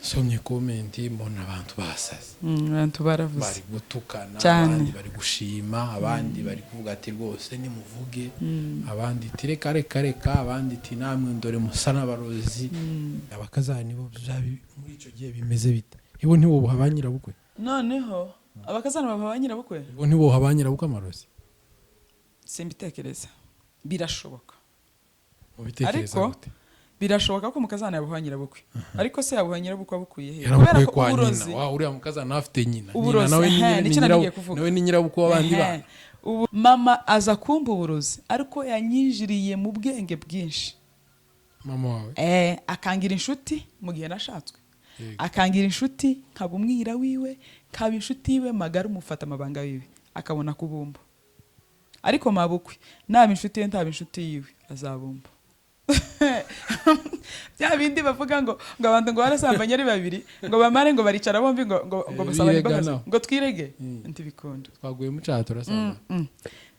somye comment mbona abantu basaze abantu baravuze bari gutukana cyane. abandi bari gushima abandi bari kuvuga ati rwose nimuvuge abandi ati reka abandi ati namwe ndore musa n'abarozi abakazana bo muri ico gihe bimeze bite ibo ntibo buhabanyira bukwe noneho abakazana babanyira bukwe ibo ntibo buhabanyira bukwe amarozi simbitekereza birashoboka mubitekereza ariko gute birashoboka ko mukazana yabuhanyira bukwe ariko se yabuhanyira bukwe bukuye he kubera ko uburozi uriya mukazana afite nyina nawe ni nyirabukwe w'abandi bana mama aza kumva uburozi ariko yanyinjiriye mu bwenge bwinshi mama wawe akangira inshuti mu gihe nashatswe akangira inshuti nkaba umwira wiwe nkaba inshuti yiwe magara umufata amabanga wiwe akabona kubumba ariko mabukwe naba inshuti ye ntaba inshuti yiwe azabumba bya bindi bavuga ngo abantu ngo barasambanye ari babiri ngo bamare ngo baricara bombi ngo basabane imbabazi ngo twirege ntibikunda twaguye mu cyaha turasamba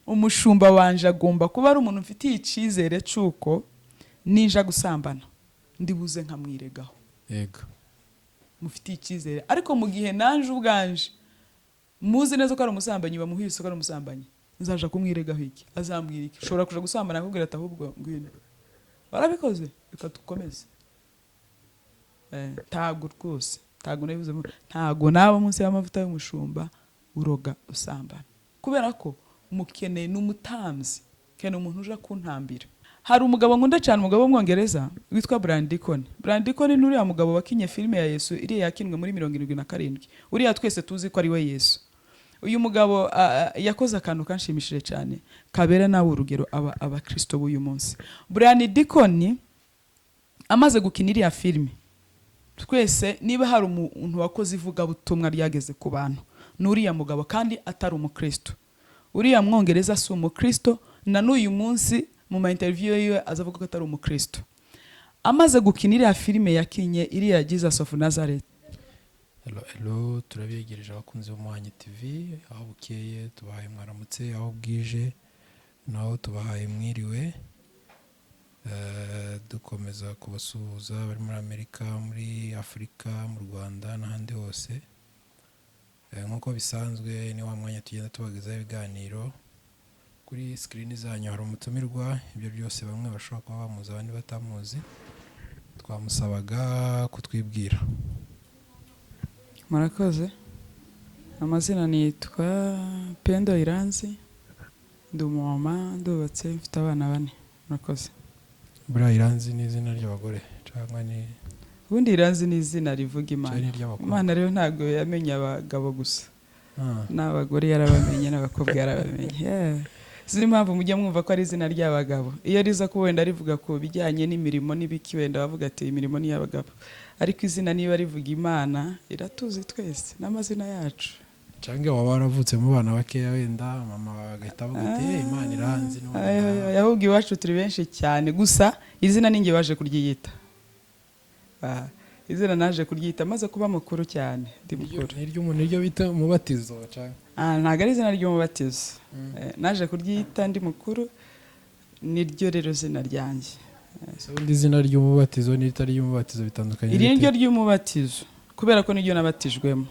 umushumba wanje agomba kuba ari umuntu ufitiye icyizere cy'uko ninja gusambana ndibuze nkamwiregaho yego mufitiye icyizere ariko mu gihe nanje ubwanje muzi neza ko ari umusambanyi bamuhise ko ari umusambanyi nzaja kumwiregaho iki azambwira iki ushobora kuja gusambana akubwira ati ahubwo ngwino barabikoze reka dukomeze ntago rwose ntago nabivuze ntago naba munsi y'amavuta y'umushumba uroga usambana kubera ko umukeneye n'umutamzi kene umuntu uje kuntambira hari umugabo nkunda cyane umugabo w'umwongereza witwa Brian Deacon ni uriya mugabo wakinye filime ya Yesu iri yakinwe muri 77 uriya twese tuzi ko ari we Yesu uyu mugabo yakoze akantu kanshimishije cyane kabera nawe urugero abakristo b'uyu munsi Brian Deacon amaze gukinira ya filime twese niba hari umuntu wakoze ivuga butumwa ryageze ku bantu n'uriya mugabo kandi atari umukristo uriya mwongereza si umukristo na n'uyu munsi mu ma interview yiwe azavuga ko atari umukristo amaze gukinira ya filime yakinye iriya Jesus of Nazareth. Hello turabegereje abakunzi b'Umuhanyi TV aho bukeye tubahaye mwaramutse aho bwije naho tubahaye mwiriwe dukomeza kubasuhuza bari muri Amerika muri Afrika mu Rwanda n'ahandi hose nk'uko bisanzwe ni wa mwanya tugenda tubagezaho ibiganiro kuri screen zanyu hari umutumirwa ibyo byose bamwe bashobora kuba bamuzi abandi batamuzi twamusabaga kutwibwira. Murakoze amazina nitwa Pendo Iranzi ndi umumama ndubatse mfite abana 4 murakoze. Buriya Iranzi ni izina ry'abagore cyangwa ni ubundi Iranzi ni izina rivuga Imana. Imana rero ntago yamenye abagabo gusa n'abagore yarabamenye n'abakobwa yarabamenye ziri mpamvu mujye mwumva ko ari izina ry'abagabo iyo riza ko wenda rivuga ko bijyanye n'imirimo n'ibiki wenda bavuga ati imirimo ni y'abagabo ariko izina niba rivuga Imana iratuzi twese n'amazina yacu cyangwa waba waravutse mu bana bakeya wenda mama bagahita bavuga ati Imana Iranzi yahubwo iwacu turi benshi cyane gusa izina ninjye waje kuryiyita izina naje kuryita maze kuba mukuru cyane ndi mukuru niryo bita umubatizo cyangwa ntago ari izina ry'umubatizo naje kuryita ndi mukuru niryo rero zina ryanjye undi izina ry'umubatizo n'itari ry'umubatizo bitandukanye iri niryo ry'umubatizo kubera ko niryo nabatijwemo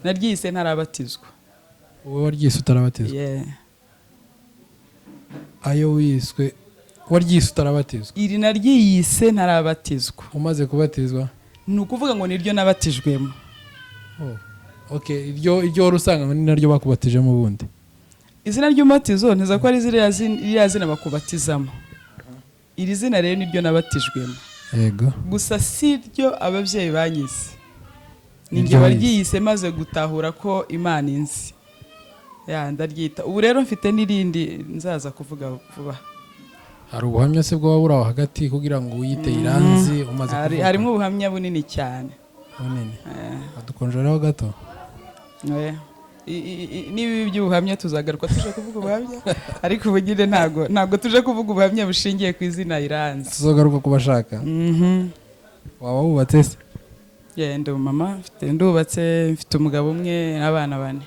naryise ntarabatizwa wowe waryise utarabatizwa ayo wiswe waryise utarabatizwa iri naryise ntarabatizwa umaze kubatizwa ni ukuvuga ngo niryo nabatijwemo okay iryo wari usanga ni naryo bakubatijemo ubundi izina ry'umubatizo ntiza ko ari iriya zina bakubatizamo iri zina rero niryo nabatijwemo yego gusa si ryo ababyeyi banyize ninjye waryise maze gutahura ko Imana inzi ndaryita ubu rero mfite n'irindi nzaza kuvuga vuba. Hari ubuhamya se bwo waburaho hagati kugira ngo uyite Iranzi umaze kuvuga harimo ubuhamya bunini cyane bunini adukonjeraho gato nibi by'ubuhamya tuzagaruka tuje kuvuga ubuhamya ariko ubugire ntago tuje kuvuga ubuhamya bushingiye ku izina Iranzi tuzogaruka kubashaka waba wubatse se ndi mama ndubatse mfite umugabo umwe n'abana 4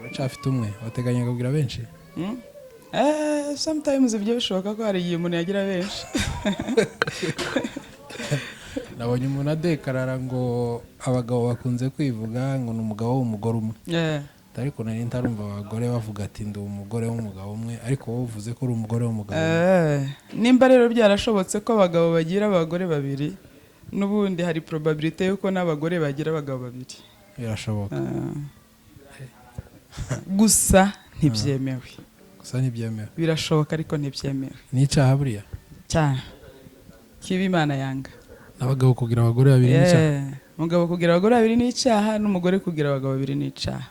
uracafite umwe wateganya kugira benshi sometimes ibyo bishoboka ko hari igihe umuntu yagira benshi nabonye umuntu adekarara ngo abagabo bakunze kwivuga ngo ni umugabo w'umugore umwe, ariko nari ntarumva abagore bavuga ati ndi umugore w'umugabo umwe, ariko wowe uvuze ko uri umugore w'umugabo umwe. Nimba rero byarashobotse ko abagabo bagira abagore babiri, n'ubundi hari probability yuko n'abagore bagira abagabo babiri. Birashoboka. Gusa ntibyemewe. Gusa ntibyemewe. Birashoboka ariko ntibyemewe. Ni icyaha buriya? Cyane. Kiba Imana yanga. N'abagabo kugira abagore babiri ni icyaha? Umugabo kugira abagore babiri ni icyaha, n'umugore kugira abagabo babiri ni icyaha.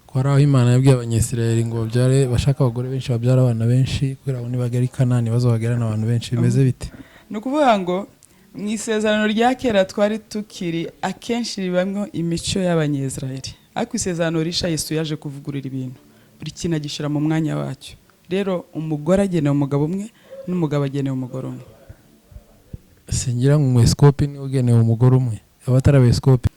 Ko hari aho Imana yabwiye Abanyesirayeli ngo babyare bashaka abagore benshi babyara abana benshi kugira ngo nibagera i Kanani bazobagerana abantu benshi. Bimeze bite? Ni ukuvuga ngo mu isezerano rya kera twari tukiri akenshi ribamwo imico y'Abanyesirayeli, ariko isezerano risha Yesu yaje kuvugurura ibintu, buri kintu agishyira mu mwanya wacyo. Rero umugore agenewe umugabo umwe n'umugabo agenewe umugore umwe. Singira ngo umwepiskopi ni ugenewe umugore umwe, abatari abepiskopi.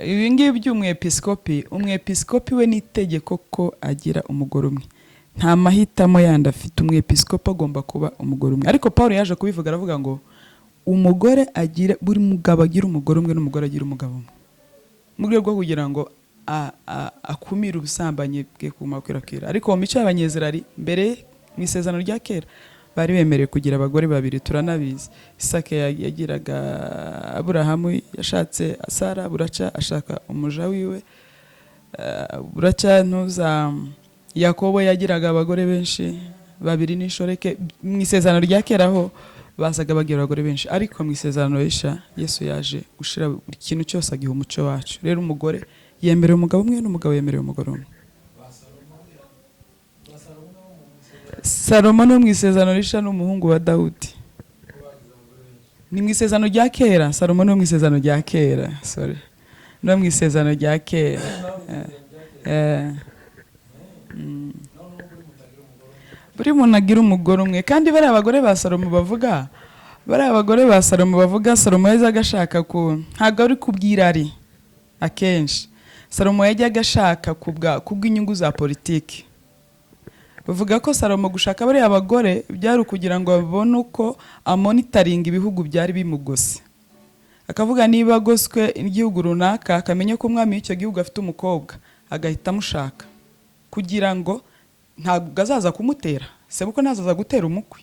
Ibi ngibi by'umwepiskopi, umwepiskopi we n'itegeko ko agira umugore umwe, nta mahitamo yandi afite. Umwepiskopi agomba kuba umugore umwe, ariko Paulo yaje kubivuga aravuga ngo umugore agira, buri mugabo agira umugore umwe n'umugore agira umugabo umwe, mu rwego rwo kugira ngo akumire ubusambanyi bwe kumakwirakwira. Ariko mu mico y'Abanyesirayeli mbere mu isezerano rya kera bari bemerewe kugira abagore babiri. Turanabizi Isaka yagiraga Aburahamu, yashatse Sara, buraca ashaka umuja wiwe, buraca ntuza Yakobo yagiraga abagore benshi babiri n'inshoreke. Mu isezerano rya kera ho bazaga bagira abagore benshi, ariko mu isezerano risha Yesu yaje gushira buri kintu cyose agiha umuco wacu. Rero umugore yemerewe umugabo umwe n'umugabo yemerewe umugore umwe. Salomo no mu isezerano risha n'umuhungu wa Dawudi. Ni mu isezerano rya kera. Salomo no mu isezerano rya kera, sorry, no mu isezerano rya kera. Buri muntu agira umugore umwe, kandi bari abagore ba Salomo bavuga, Salomo yazaga ashaka ntabwo ari kubwirari. Akenshi Salomo yajyaga ashaka kubw'inyungu za politiki. Bavuga ko Salomo gushaka bari abagore byari kugira ngo babone uko amonitaringa ibihugu byari bimugose. Akavuga niba agoswe igihugu runaka, akamenya ko umwami w'icyo gihugu afite umukobwa, agahita amushaka kugira ngo ntabwo azaza kumutera, sebuko ntazaza gutera umukwe.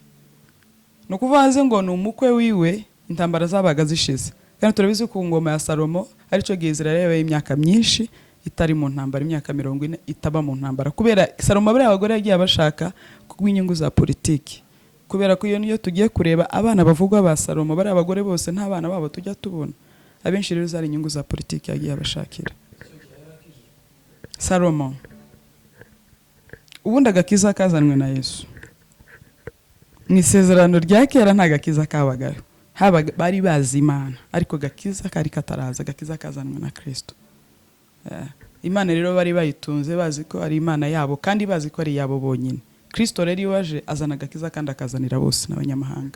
Ni ukuvuga ngo ni umukwe wiwe intambara zabaga zishize. Kandi turabizi ko ngoma ya Salomo aricyo gihe Israel yabaye imyaka myinshi itari mu ntambara, imyaka 40 itaba mu ntambara, kubera Salomo bari abagore yagiye abashaka kubw'inyungu za politiki. Kubera ko iyo tugiye kureba abana bavugwa ba Salomo bari abagore bose nta bana babo tujya tubona, abenshi rero zari inyungu za politiki yagiye abashakira. Salomo ubundi agakiza kazanwe na Yesu. Mu isezerano rya kera nta gakiza kabagayo, bari bazi Imana, ariko gakiza kari kataraza, gakiza kazanwe na Kristo. Imana rero bari bayitunze bazi ko ari Imana yabo, kandi bazi ko ari yabo bonyine. Kristo rero iwaje azana gakiza kandi akazanira bose n'abanyamahanga.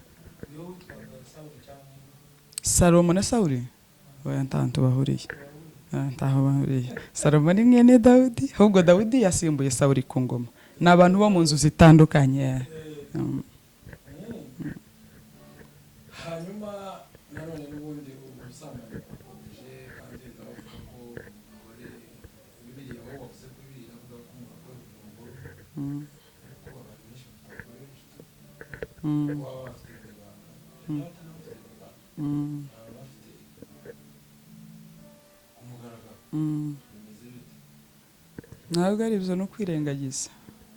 Salomo na Sawuli bayantantu bahuriye. Ntaho bahuriye. Salomo ni mwene Dawudi, ahubwo Dawudi yasimbuye Sawuli ku ngoma. Ni abantu bo mu nzu zitandukanye. Hanyuma nanone n'ubundi ubusambanyi bwakomeje, kandi bavuga ko Bibiliya aho bavuze ko Bibiliya avuga ko umugore umugore ko abantu benshi bafite baba bafite ntabwo ari ibyo no kwirengagiza.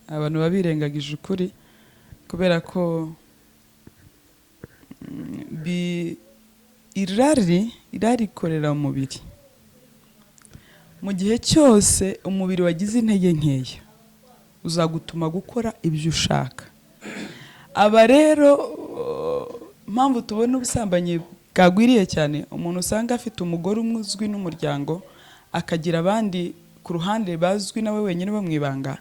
Abantu babirengagije ukuri kubera ko irari korera umubiri. Mu gihe cyose umubiri wagize intege nkeya uzagutuma gukora ibyo ushaka. Aba rero mpamvu tubona ubusambanyi bwagwiriye cyane, umuntu usanga afite umugore umwe uzwi n'umuryango, akagira abandi ku ruhande bazwi nawe wenyine bamwibanga,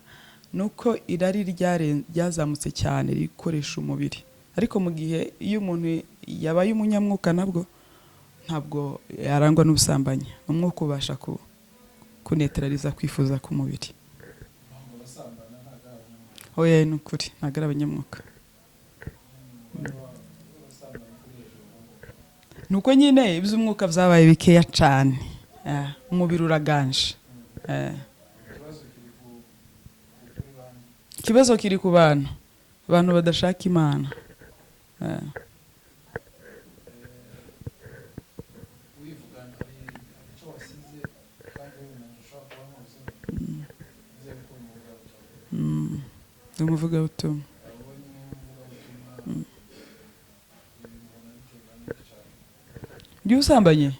nuko irari ryazamutse cyane rikoresha umubiri. Ariko mu gihe iyo umuntu yabaye umunyamwuka nabwo ntabwo yarangwa n'ubusambanyi, umwuka ubasha kunetraliza kwifuza k'umubiri. Oya ni ukuri ntabwo ari abanyamwuka. nuko nyine iby'umwuka byabaye bikeya cyane, umubiri uraganje. Ikibazo kiri ku bantu badashaka Imana. Umuvugabutumwa by'usambanye,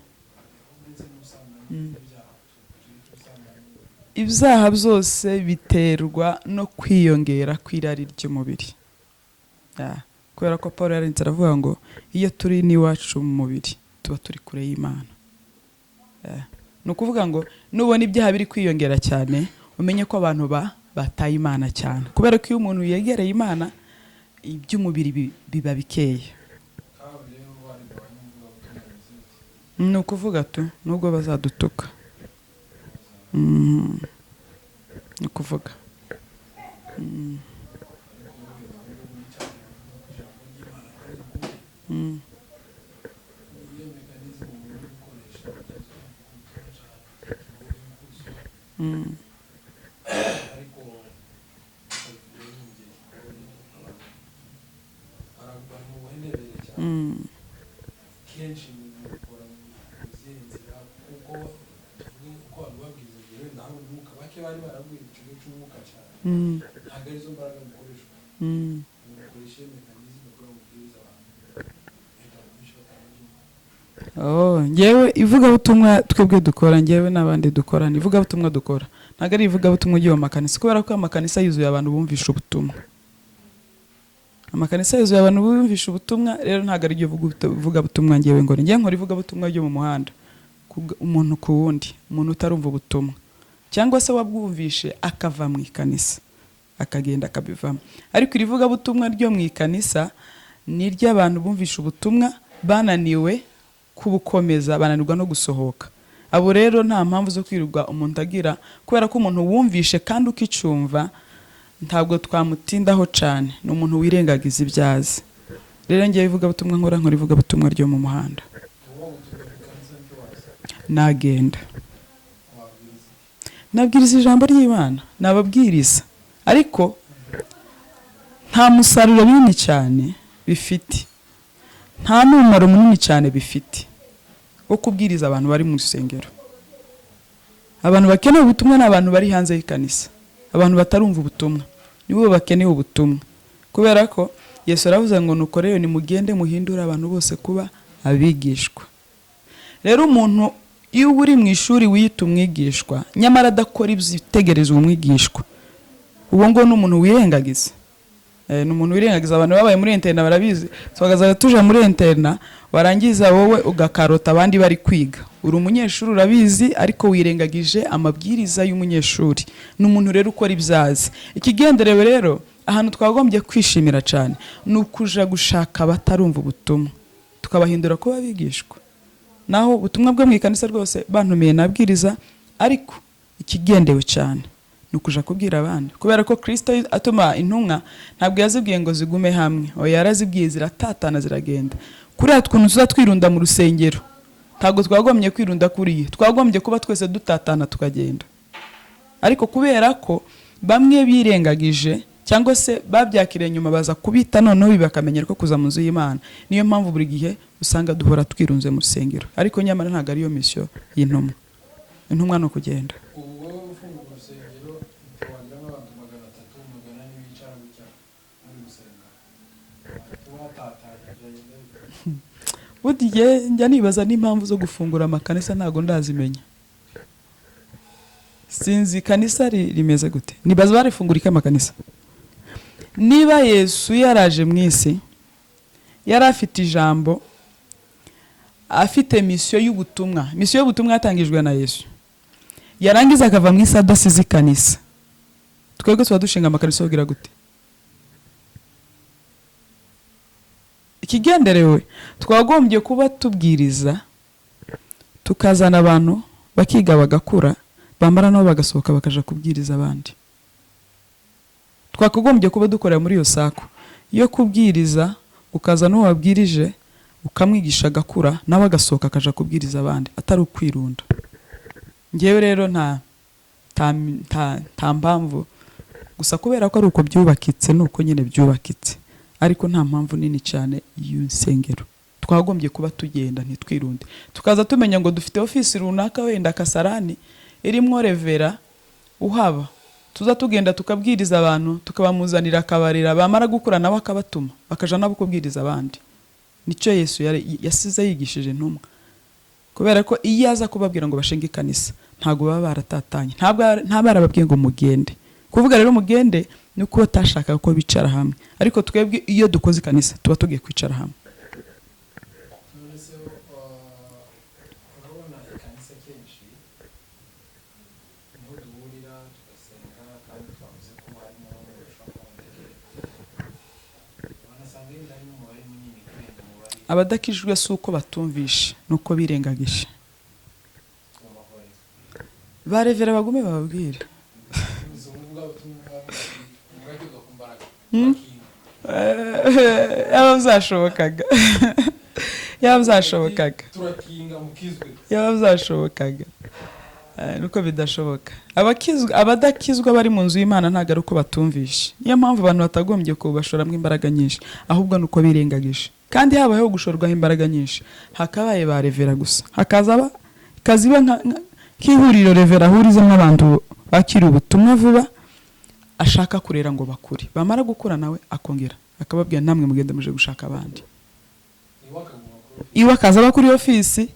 ibyaha byose biterwa no kwiyongera kw'irari ry'umubiri. Kubera ko Paul yaranditse aravuga ngo iyo turi n'iwacu mu mubiri tuba turi kure y'Imana. Ni ukuvuga ngo nubona ibyaha biri kwiyongera cyane umenye ko abantu bataye Imana cyane, kubera ko iyo umuntu yegereye Imana iby'umubiri biba bikeye. Ni ukuvuga tu nubwo bazadutuka, ni ukuvuga ngewe ivugabutumwa twebwe dukora, ngewe n'abandi dukora, ni ivugabutumwa dukora, ntabwo ari ivugabutumwa ugiye mu makanisa, kubera ko amakanisa yuzuye abantu bumvisha ubutumwa. Amakanisa yuzuye abantu bumvisha ubutumwa, rero ntabwo ari ivugabutumwa ngewe ngo ngewe nkora ivugabutumwa ryo mu muhanda, umuntu ku wundi, umuntu utarumva ubutumwa cyangwa se wabwumvishe akava mu ikanisa akagenda akabivamo. Ariko iri vugabutumwa ryo mu ikanisa ni iry'abantu bumvisha ubutumwa bananiwe kubukomeza, bananirwa no gusohoka. Abo rero nta mpamvu zo kwirirwa umuntu agira, kubera ko umuntu wumvishe kandi ukicumva ntabwo twamutindaho cyane, ni umuntu wirengagiza ibyazi. Rero ngewe ivugabutumwa nkora ivugabutumwa ryo mu muhanda. Nagenda nabwiriza ijambo ry'Imana, nababwiriza, ariko nta musaruro munini cyane bifite, nta n'umumaro munini cyane bifite wo kubwiriza abantu bari mu rusengero. Abantu bakeneye ubutumwa ni abantu bari hanze y'ikanisa, abantu batarumva ubutumwa nibo bakeneye ubutumwa, kubera ko Yesu aravuze ngo nuko rero nimugende muhindure abantu bose kuba abigishwa. Rero umuntu iyo uri mu ishuri wiyita umwigishwa nyamara adakora ibyitegereza umwigishwa, uwo ngo ni umuntu wirengagiza. Ni umuntu wirengagiza. Abantu babaye muri interna barabizi, twagazaga tuje muri interna warangiza wowe ugakarota abandi bari kwiga, uri umunyeshuri urabizi ariko wirengagije amabwiriza y'umunyeshuri. Ni umuntu rero ukora ibyazi. Ikigenderewe rero ahantu twagombye kwishimira cyane ni ukuja gushaka abatarumva ubutumwa tukabahindura kuba abigishwa. Naho ubutumwa bwo mu ikanisa rwose bantumiye nabwiriza, ariko ikigendewe cyane ni ukuja kubwira abandi, kubera ko Kristo atuma intumwa ntabwo yazibwiye ngo zigume hamwe, oya yarazibwiye ziratatana ziragenda. Kuriya twuntu tuza twirunda mu rusengero ntabwo twagombye kwirunda kuriye, twagombye kuba twese dutatana tukagenda. Ariko kubera ko bamwe birengagije cyangwa se babyakiriye nyuma baza kubita, noneho bibakamenyera ko kuza mu nzu y'Imana, niyo mpamvu buri gihe usanga duhora twirunze mu rusengero. Ariko nyamara ntabwo ariyo misiyo y'intumwa. Intumwa no kugenda. Budiye njya nibaza n'impamvu zo gufungura amakanisa ntabwo ndazimenya. Sinzi kanisa rimeze gute, nibaza barifungura iki amakanisa. Niba Yesu yaraje mu isi yari afite ijambo, afite misiyo y'ubutumwa, misiyo y'ubutumwa yatangijwe na Yesu, yarangiza akava mu isi adasize ikanisa, twebwe tuba dushinga amakanisa ugira gute? Ikigenderewe twagombye kuba tubwiriza, tukazana abantu bakiga bagakura, bamara nabo bagasohoka bakaja kubwiriza abandi. Twakagombye kuba dukorera muri iyo sako yo kubwiriza, ukaza n'uwo wabwirije ukamwigisha agakura nawe agasohoka akaja kubwiriza abandi atari ukwirunda. Ngewe rero nta mpamvu gusa kubera ko ari uko byubakitse nuko nyine byubakitse, ariko nta mpamvu nini cyane y'insengero. Twagombye kuba tugenda ntitwirunde, tukaza tumenya ngo dufite ofisi runaka wenda Kasarani irimwo revera uhaba, tuza tugenda tukabwiriza abantu, tukabamuzanira akabarira, bamara gukura nawe akabatuma bakaja nabo kubwiriza abandi. Nicyo Yesu yasize yigishije intumwa, kubera ko iyo aza kubabwira ngo bashinge ikanisa ntago baba baratatanye, nta barababwiye ngo mugende. Kuvuga rero mugende ni uko batashaka ko bicara hamwe, ariko twebwe iyo dukoze ikanisa tuba tugiye kwicara hamwe. Abadakijwe si uko batumvishe, nuko birengagisha. Barevera bagume bababwire. Yaba byashobokaga. Nuko bidashoboka. Abadakizwa bari mu nzu y'Imana ntago ari uko batumvishe. Niyo mpamvu abantu batagombye kubashoramwe imbaraga nyinshi, ahubwo nuko birengagisha. Kandi habayeho gushorwaho imbaraga nyinshi, hakabaye ba revera gusa, hakaza kaziba nk'ihuriro revera ahurizamo abantu bakiri ubutumwa vuba, ashaka kurera ngo bakure, bamara gukura nawe akongera akababwira namwe mugende muje gushaka abandi. Iwe akaza bakuri ofisi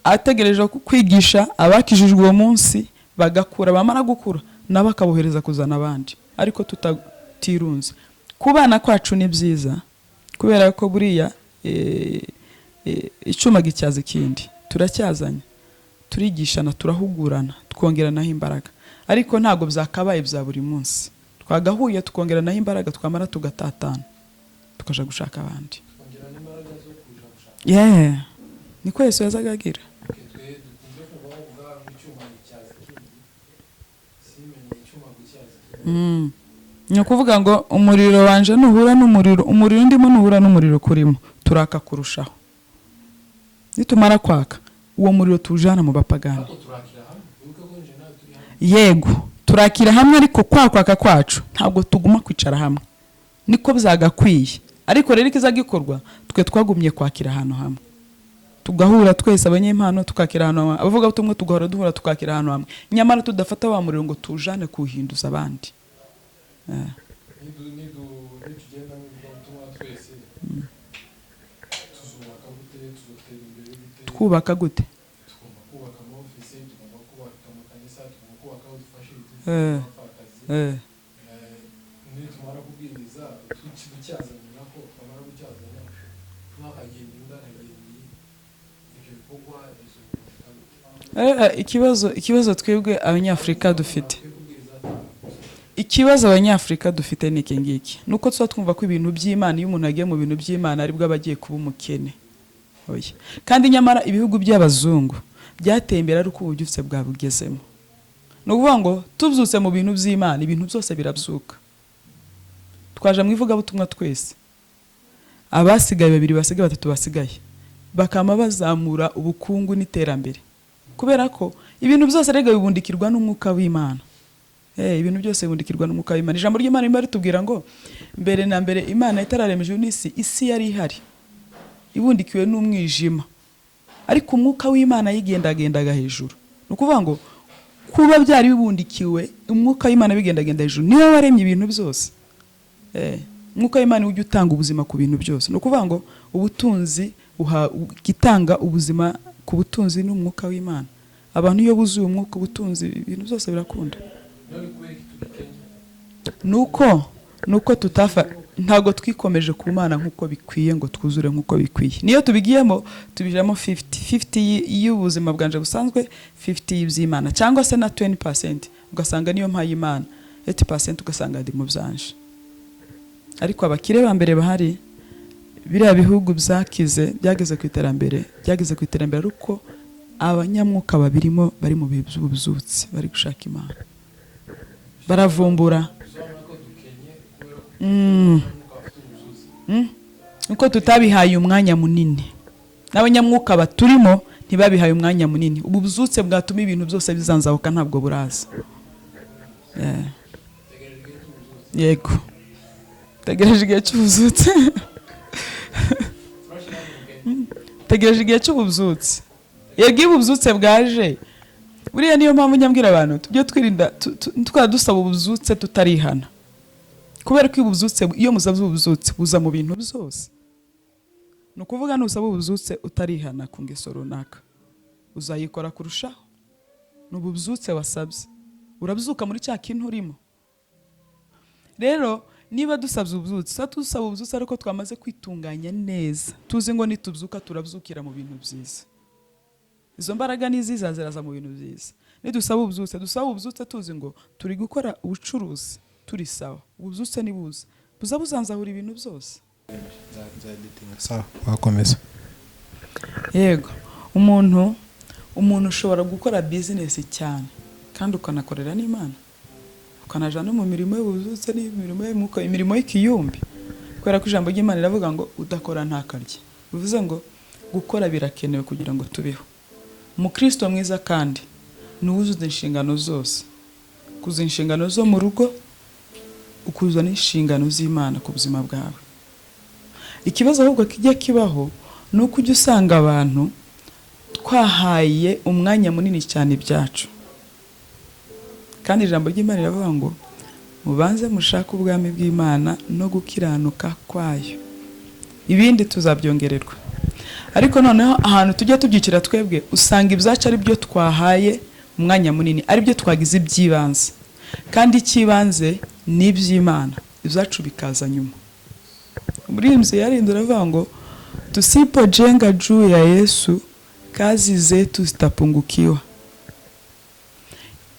ategereje kwigisha abakijijwe uwo munsi, bagakura, bamara gukura nabo akabohereza kuzana abandi, ariko tutatirunze. Kubana kwacu ni byiza, kubera ko buriya icuma gicyaza ikindi, turacyazanya, turigishana, turahugurana, twongeranaho imbaraga, ariko ntago byakabaye bya buri munsi. Twagahuye tukongeranaho imbaraga, twamara tugatatana tukaja gushaka abandi. Niko Yesu yazaga agira. Ni ukuvuga ngo umuriro wanje nuhura n'umuriro, umuriro ndimo nuhura n'umuriro kurimo, turaka kurushaho. Nitumara kwaka uwo muriro tujana mu bapagani. Yego turakira hamwe, ariko kwaka kwacu ntabwo tuguma kwicara hamwe, niko byagakwiye. Ariko rero ikizagikorwa twe twagumye kwakira ahantu hamwe, tugahura twese abanyempano tukakira ahantu hamwe, abavuga ubutumwa tugahora duhura tukakira ahantu hamwe, nyamara tudafata wa muriro ngo tujane kuhinduza abandi. Twubaka gute? Ikibazo twebwe abanyafrika dufite, ikibazo abanyafrika dufite ni iki ngiki, nuko tuba twumva ko ibintu by'Imana, iyo umuntu agiye mu bintu by'Imana aribwo abagiye kuba umukene. Oya, kandi nyamara ibihugu by'abazungu byateye imbere ari uko ububyutse bwabugezemo. No kuvuga ngo tubyutse mu bintu by'Imana, ibintu byose birabyuka. Twaje mu ivugabutumwa twese, abasigaye babiri basigaye batatu basigaye bakama bazamura ubukungu n'iterambere, kubera ko ibintu byose rega bibundikirwa n'umwuka w'Imana. Ibintu byose bibundikirwa n'umwuka w'Imana. Ijambo ry'Imana rimwe ritubwira ngo mbere na mbere Imana itararema ijuru n'isi, isi yari ihari ibundikiwe n'umwijima, ariko umwuka w'Imana yigendagendaga hejuru. No kuvuga ngo kuba byari bibundikiwe umwuka w'Imana bigendagenda hejuru, niwe waremye ibintu byose. Umwuka w'Imana ujya utanga ubuzima ku bintu byose. No kuvuga ngo ubutunzi gitanga ubuzima ku butunzi n'umwuka w'Imana. Abantu iyo buzuye umwuka, ubutunzi, ibintu byose birakunda. Nuko tutafa, ntago twikomeje ku Mana nkuko bikwiye ngo twuzure nkuko bikwiye. Niyo tubigiyemo tubijamo 50 y'ubuzima bwanje busanzwe, 50 y'iby'Imana, cyangwa se na 20%, ugasanga niyo mpaye Imana, 80% ugasanga ndi mu byanje. Ariko abakire ba mbere bahari, biriya bihugu byakize byageze ku iterambere, uko abanyamwuka babirimo bari mu bihe by'ububyutse, bari gushaka Imana, baravumbura. nuko tutabihaye umwanya munini, n'abanyamwuka baturimo ntibabihaye umwanya munini. Ubu buzutse bwatuma ibintu byose bizanzabuka ntabwo buraza. Yego, tegereje igihe cy'ubuzutse. Tegereje igihe cy'ubuzutse. Yego, iyo ubuzutse bwaje, buriya niyo mpamvu nyambwira abantu tujye twirinda twaba dusaba ubuzutse tutarihana, kubera ko ubuzutse, iyo musabye ubuzutse buza mu bintu byose. Ni ukuvuga nusaba ubuzutse utarihana ku ngeso runaka, uzayikora kurushaho. Ni ubuzutse wasabye, urabyuka muri cya kintu urimo. Rero niba dusabye ubuzutse, dusaba ubuzutse ariko twamaze kwitunganya neza, tuzi ngo nitubyuka turabyukira mu bintu byiza. Izo mbaraga niziza ziraza mu bintu byiza. Nidusaba ubuzutse, dusaba ubuzutse tuzi ngo turi gukora ubucuruzi turi sawa. Ubuzutse nibuze buza buzanzahura ibintu byose. Sawa, wakomeza. Yego, umuntu ushobora gukora business cyane kandi ukanakorera n'Imana, ukanaja no mu mirimo y'ubuzutse n'imirimo y'umwuka, imirimo y'ikiyumbi, kubera ko ijambo ry'Imana riravuga ngo udakora ntakarye. Bivuze ngo gukora birakenewe kugira ngo tubeho. Umukristo mwiza kandi nuwuzuza inshingano zose, kuzuza inshingano zo mu rugo, ukuzuza n'inshingano z'Imana ku buzima bwawe. Ikibazo ahubwo kijya kibaho ni uko ujya usanga abantu twahaye umwanya munini cyane ibyacu, kandi ijambo ry'Imana riravuga ngo mubanze mushake ubwami bw'Imana no gukiranuka kwayo, ibindi tuzabyongererwa. Ariko noneho ahantu tujya tubyicira twebwe, usanga ibyacu ari byo twahaye umwanya munini, ari byo twagize iby'ibanze, kandi icy'ibanze ni iby'Imana, ibyacu bikaza nyuma. Umurimbyi yarindura avuga ngo tusipojenga juu ya Yesu kazi zetu zitapungukiwa.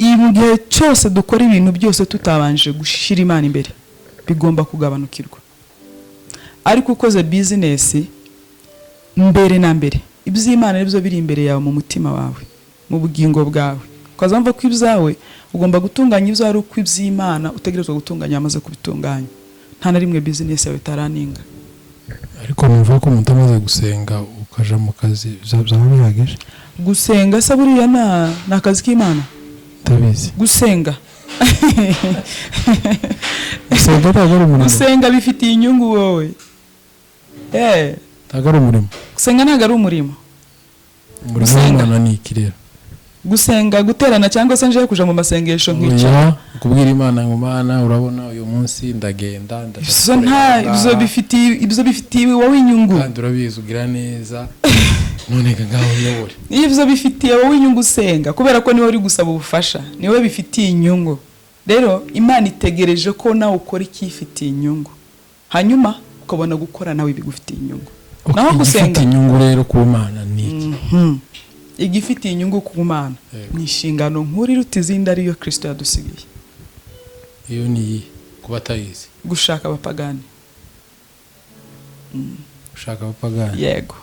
Mu gihe cyose dukora ibintu byose tutabanje gushira Imana imbere, bigomba kugabanukirwa. Ariko ukoze business mbere na mbere, iby'Imana nibyo biri imbere yawe mu mutima wawe, mu bugingo bwawe, ukazamva ko ibyawe ugomba gutunganya ibyo ari uko iby'Imana utegerezwa gutunganya amaze kubitunganya. Nta na rimwe business yawe taraninga. Ariko numva ko umuntu amaze gusenga ukaja mu kazi byaba bihagije. Gusenga se buriya na kazi k'Imana? Ndabizi. Gusenga gusenga bifitiye inyungu wowe. Ntabwo ari umurimo. Gusenga ntabwo ari umurimo. Umurimo w'Imana ni iki rero? Gusenga, guterana cyangwa se nje kuja mu masengesho nk'icyo. Kubwira Imana ngo Mana urabona uyu munsi ndagenda ibyo bifitiye wowe inyungu. Kandi urabizi ugira neza. None ngaho uyobore. Ibyo bifitiye wowe inyungu usenga, kubera ko niwe uri gusaba ubufasha, niwe bifitiye inyungu. Rero Imana itegereje ko nawe ukora ikifitiye inyungu, hanyuma ukabona gukora nawe bigufitiye inyungu. Naho gusenga inyungu rero ku Mana ni iki? Igifitiye inyungu ku Mana ni inshingano nkuru iruta izindi ariyo Kristo yadusigiye. Iyo ni kubatayizi. Gushaka abapagani. Gushaka abapagani. Yego.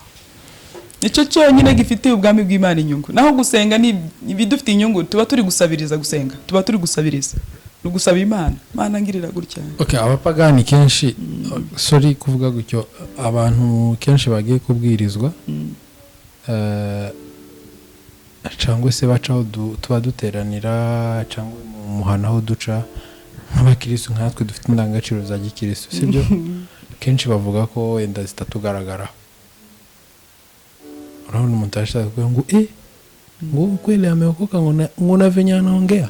Nicyo cyonyine gifitiye ubwami bw'Imana inyungu. Naho gusenga ni ibidufitiye inyungu, tuba turi gusabiriza gusenga. Tuba turi gusabiriza. No gusaba Imana. Mana ngirira gutya. Okay, abapagani kenshi sorry kuvuga gutyo, abantu kenshi bagiye kubwirizwa cyangwa se bacaho tuba duteranira cyangwa mu muhana aho duca nk'abakirisitu nkatwe dufite indangagaciro za gikirisitu, sibyo? Kenshi bavuga ko wenda zitatugaragaraho. Urabona umuntu ashaka kuvuga ngo ngo kweli ameokoka ngo na venye anaongea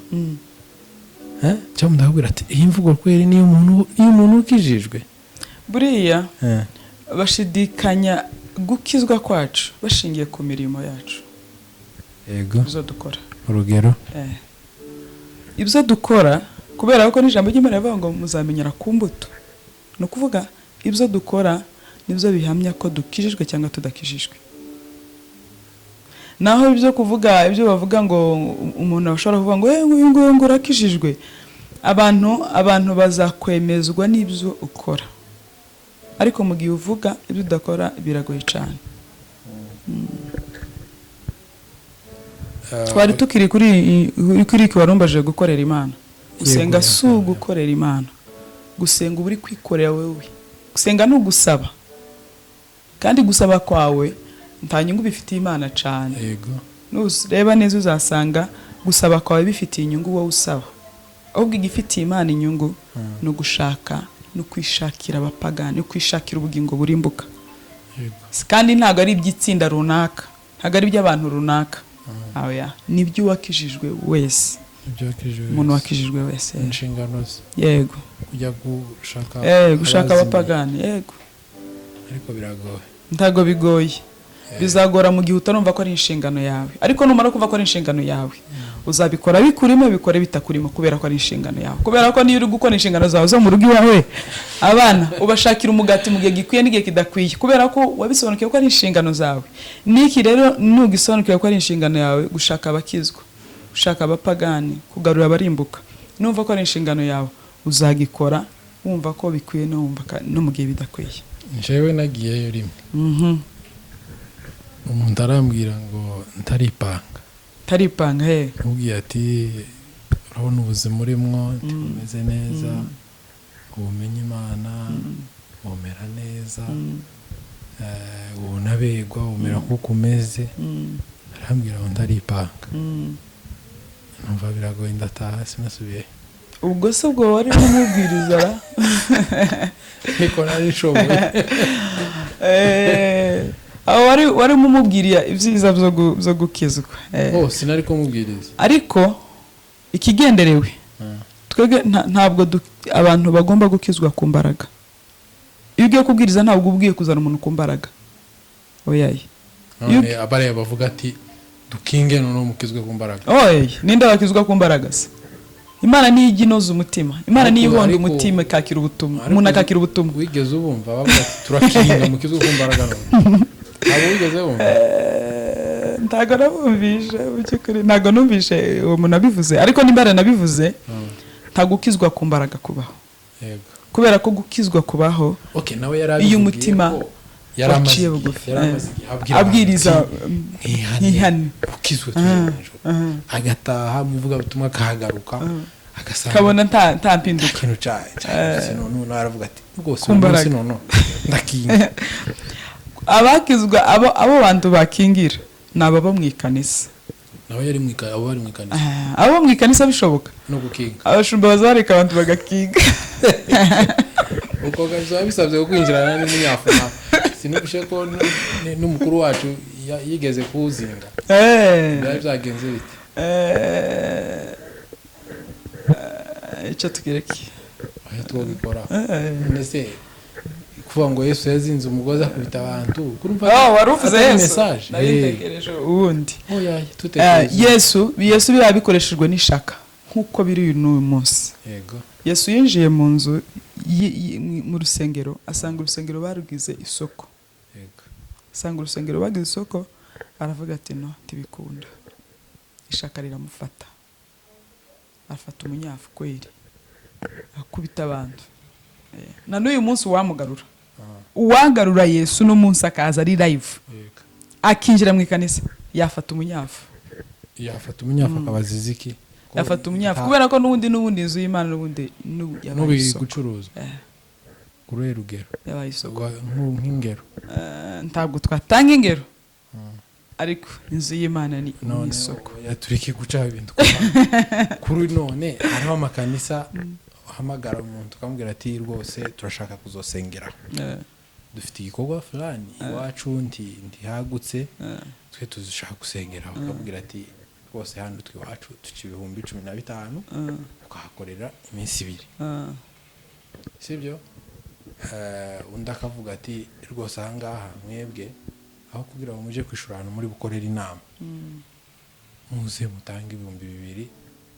cyangwa ndakubwira ati iyi mvugo kweli niyo umuntu ukijijwe. Buriya bashidikanya gukizwa kwacu bashingiye ku mirimo yacu. Yego. Ibyo dukora. Urugero? Ibyo dukora, kubera ko n'ijambo ry'Imana rivuga ngo muzamenyera ku mbuto. No kuvuga ibyo dukora nibyo bihamya ko dukijijwe cyangwa tudakijijwe. Naho ibyo kuvuga, ibyo bavuga ngo umuntu ashobora kuvuga ngo uyu ngo urakijijwe, abantu bazakwemezwa n'ibyo ukora. Ariko mu gihe uvuga ibyo udakora biragoye cyane. Twari tukiri kuri warumbaje gukorera Imana. Gusenga si ugukorera Imana. Gusenga uri kwikorera wewe. Gusenga ni ugusaba. kandi gusaba kwawe nta nyungu bifitiye Imana cyane. yego Nureba neza uzasanga gusaba kwawe bifitiye inyungu wowe usaba, ahubwo igifitiye Imana inyungu ni ugushaka no kwishakira abapagani, no kwishakira ubugingo burimbuka. yego Kandi ntabwo ari iby'itsinda runaka, ntabwo ari iby'abantu runaka, ni iby'uwakijijwe wese, umuntu wakijijwe wese. inshingano ze Yego kujya gushaka gushaka abapagani. Yego ariko biragoye, ntago bigoye, bizagora mu gihe utarumva ko ari inshingano yawe, ariko numara kumva ko ari inshingano yawe uzabikora bikurimo, bikore bitakurimo, kubera ko ari inshingano yawe. Kubera ko niyo uri gukora inshingano zawe zo mu rugo iwawe, abana ubashakira umugati mu gihe gikwiye n'igihe kidakwiye, kubera ko wabisobanukiwe ko ari inshingano zawe. Niki rero nugisobanukiwe ko ari inshingano yawe, gushaka abakizwa, gushaka abapagani, kugarura abarimbuka, numva ko ari inshingano yawe, uzagikora wumva ko bikwiye no mu gihe bidakwiye. njyewe nagiyeyo rimwe, umuntu arambwira ngo ntaripanga mubwiye ati urabona ubuzima urimo tumeze neza, ubumenye Imana, umera neza, ubunabegwa, umera nk'uko umeze. Arambwira ngo ntaripanga, numva biragoye, ndataha sinasubiyeyo. Ubwo se ubwo wari umubwiriza niko narishoboye. aho wari umubwiriya ibyiza byo gukizwa. Sinari kumubwiriza, ariko ikigenderewe twebwe ntabwo abantu bagomba gukizwa ku mbaraga. Iyo ugiye kubwiriza ntabwo ubwiye kuzana umuntu ku mbaraga, oyaye. Abariya bavuga ati dukinge noneho mukizwe ku mbaraga. Ninde wakizwa ku mbaraga se? Imana niyo inoza umutima, Imana niyo ihonda umutima ikakira ubutumwa, umuntu akakira ubutumwa. Wigeze ubumva bavuga ati turakinga mukizwe ku mbaraga none? Ntabwo wigeze wumva? Ntabwo nabumvishe, ntabwo numvishe uwo muntu abivuze, ariko nimbara nabivuze, ntabwo ukizwa ku mbaraga kubaho. Yego. Kubera ko gukizwa kubaho, nawe yarabivugiye iyo umutima waciye bugufi, abwiriza nkihane, ukizwe tujejo, agataha muvuga ubutumwa kahagaruka, agasanga kabona nta mpinduka, ikintu cyaje none aravuga ati rwose umunsi none ndakinga. Abakizwa abo bantu bakingira nababa mu ikanisa, nawe yari mu ikanisa, abo mu ikanisa bishoboka no gukinga. Abashumba bazareka abantu bagakinga, uko gazo bisabye kwinjirana n'umunyafuna. Sinubishe ko n'umukuru wacu yigeze kuzinga. Byari byagenze bite? Icyo tukireki aho twogikora nese kuvuga ngo Yesu yazinze umugozi akubita abantu, kurumva waruvuze Yesu message naritekereje ubundi. Yesu biba bikoreshejwe n'ishaka nkuko biri uyu munsi. Yego. Yesu yinjiye mu nzu mu rusengero, asanga urusengero barugize isoko. Yego. Asanga urusengero bagize isoko, aravuga ati no tibikunda. Ishaka riramufata, afata umunyafu kweri, akubita abantu. Na n'uyu munsi wamugarura, uwagarura Yesu no munsi akaza ari live, akinjira mu ikanisa, yafata umunyafu, akabaziza iki? Yafata umunyafu kubera ko n'ubundi inzu y'Imana n'ubundi yabaye gucuruzwa. Kuri rugero yabaye isoko nk'ingero, ntabwo twatanga ingero, ariko inzu y'Imana ni isoko. Yaturiki guca ibintu kuri none hariho amakanisa hamagara umuntu ukamubwira ati rwose turashaka kuzosengera, dufite igikorwa fulani iwacu ntihagutse, twe tuzishaka gusengera. Ukamubwira ati rwose hano twiwacu tuci 15,000 tukahakorera iminsi 2, sibyo? Undi akavuga ati rwose ahangaha mwebwe aho kugira ngo muje kwishurana muri bukorera inama, muze mutange 2,000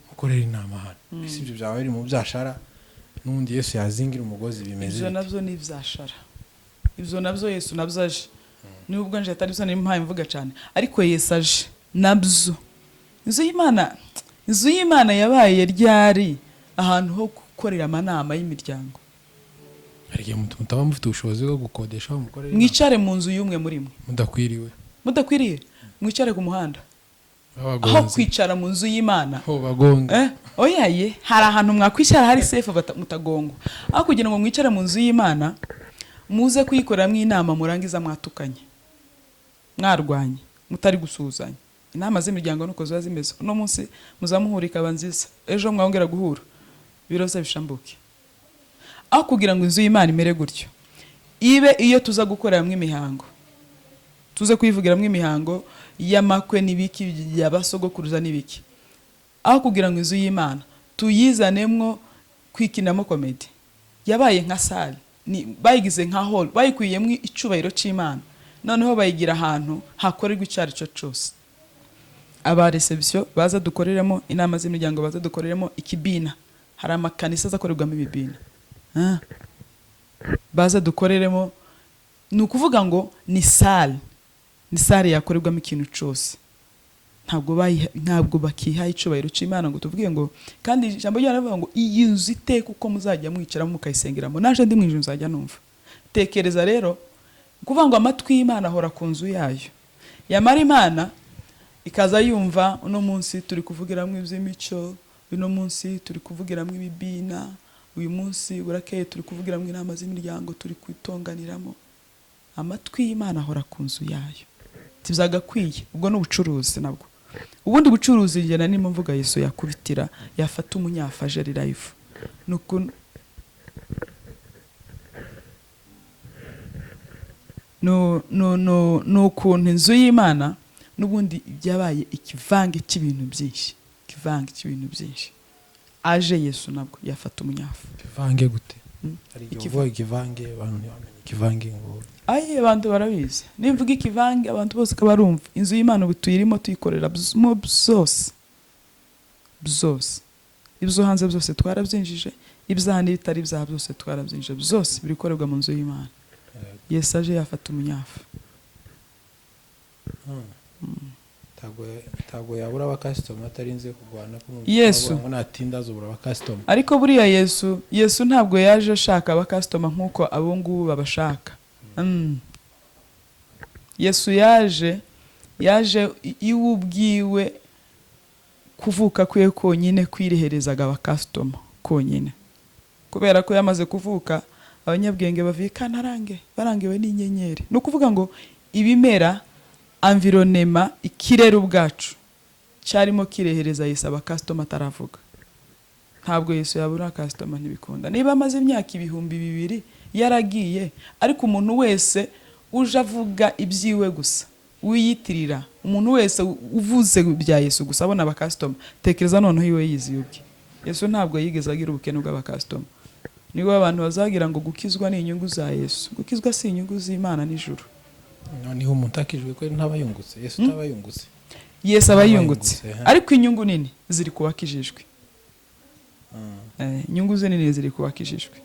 mukorera inama hano. Sibyo byawe biri mu byashara, n'undi Yesu yazingira umugozi bimeze. Ibyo nabyo ni ibyashara, ibyo nabyo Yesu nabyaje. Nubwo nje atari byo n'impaye mvuga cyane, ariko Yesu aje nabyo. Inzu y'Imana yabaye ryari ahantu ho gukorera amanama y'imiryango. Ariye mutaba mufite ubushobozi bwo gukodesha umukorera. Mwicare mu nzu y'umwe muri mwe. Mudakwiriye mwicare ku muhanda. Aho kwicara mu nzu y'Imana. Ho bagonga. Oyaye hari ahantu mwakwicara hari safe mutagongwa. Aho kugira ngo mwicare mu nzu y'Imana muze kuyikoreramo inama murangiza mwatukanye mwarwanye mutari gusuhuzanya. Inama z'imiryango nuko ziba zimeze. Uno munsi muzamuhura ikaba nziza, ejo mwongera guhura birose bishambuke. Aho kugira ngo inzu y'Imana imere gutyo, ibe iyo tuza gukoreramo imihango, tuze kuyivugiramo imihango y'amakwe n'ibiki y'abasogokuruza n'ibiki, aho kugira ngo inzu y'Imana tuyizanemwo kwikinamo komedi, yabaye nka sale, bayigize nka hall, bayikwiyemo icubahiro c'Imana, noneho bayigira ahantu hakorerwa icyo ari cyo cyose. Aba reception baza dukoreremo, inama z'imiryango baza dukoreremo ikibina, hari amakanisa azakorerwamo ibibina, baza dukoreremo, ni ukuvuga ngo ni sale yakorerwamo ikintu cyose. Ntabwo bakihaye icubahiro c'Imana ngo tuvuge ngo, kandi ijambo ry'Imana rivuga ngo iyi nzu iteka uko muzajya mwicaramo mukayisengeramo, naje ndi mu ijuru nzajya numva. Tekereza rero kuvuga ngo amatwi y'Imana ahora ku nzu yayo, yamara Imana ikaza yumva uno munsi turi kuvugiramo iby'imico, uno munsi turi kuvugiramo ibibina, uyu munsi burakeye turi kuvugiramo inama z'imiryango turi kwitonganiramo. Amatwi y'Imana ahora ku nzu yayo, tuzagakwiye. Ubwo n'ubucuruzi nabwo, ubundi bucuruzi njyana nimo mvuga Yesu yakubitira, yafata umunyafajeri live n'ukuntu inzu y'Imana n'ubundi byabaye ikivange cy'ibintu byinshi. Aje Yesu nabwo yafata umunyafu. Kivange gute? Hari ikivange abantu ntibamenye ikivange ngo abantu barabizi. Nimvuga ikivange abantu bose kabarumva. Inzu y'Imana ubu tuyirimo tuyikorera byose. Ibyo hanze byose twarabyinjije, ibyahandi bitari byaha byose twarabyinjije, byose birikorerwa mu nzu y'Imana. Yesu aje yafata umunyafu. Tago yabura abakasitoma atarinze kugwana ko Yesu natinda zobura abakasitoma. Ariko buriya Yesu ntabwo yaje ashaka abakasitoma nkuko abo ngubu babashaka. Yesu yaje iwe ubwiwe kuvuka kwe konyine kwireherezaga abakasitoma konyine, kubera ko yamaze kuvuka abanyabwenge bavikana barangiwe n'inyenyeri. No kuvuga ngo ibimera environnement ikirere ubwacu cyarimo kirehereza Yesu abakasitoma ataravuga. Ntabwo Yesu yabura akasitoma ntibikunda. Niba amaze imyaka 2000 yaragiye, ariko umuntu wese uje avuga ibyiwe gusa wiyitirira, umuntu wese uvuze bya Yesu gusa abona abakasitoma, tekereza noneho iwe yiziye ubwe. Yesu ntabwo yigeze agira ubukene bw'abakasitoma. Nibo abantu bazagira ngo gukizwa ni inyungu za Yesu. Gukizwa si inyungu z'Imana n'ijuru. Noneho umuntu akijwe ko ntabayungutse. Yesu tabayungutse. Yesu abayungutse, ariko inyungu nini ziri kubakijijwe. Inyungu nini ziri kubakijijwe.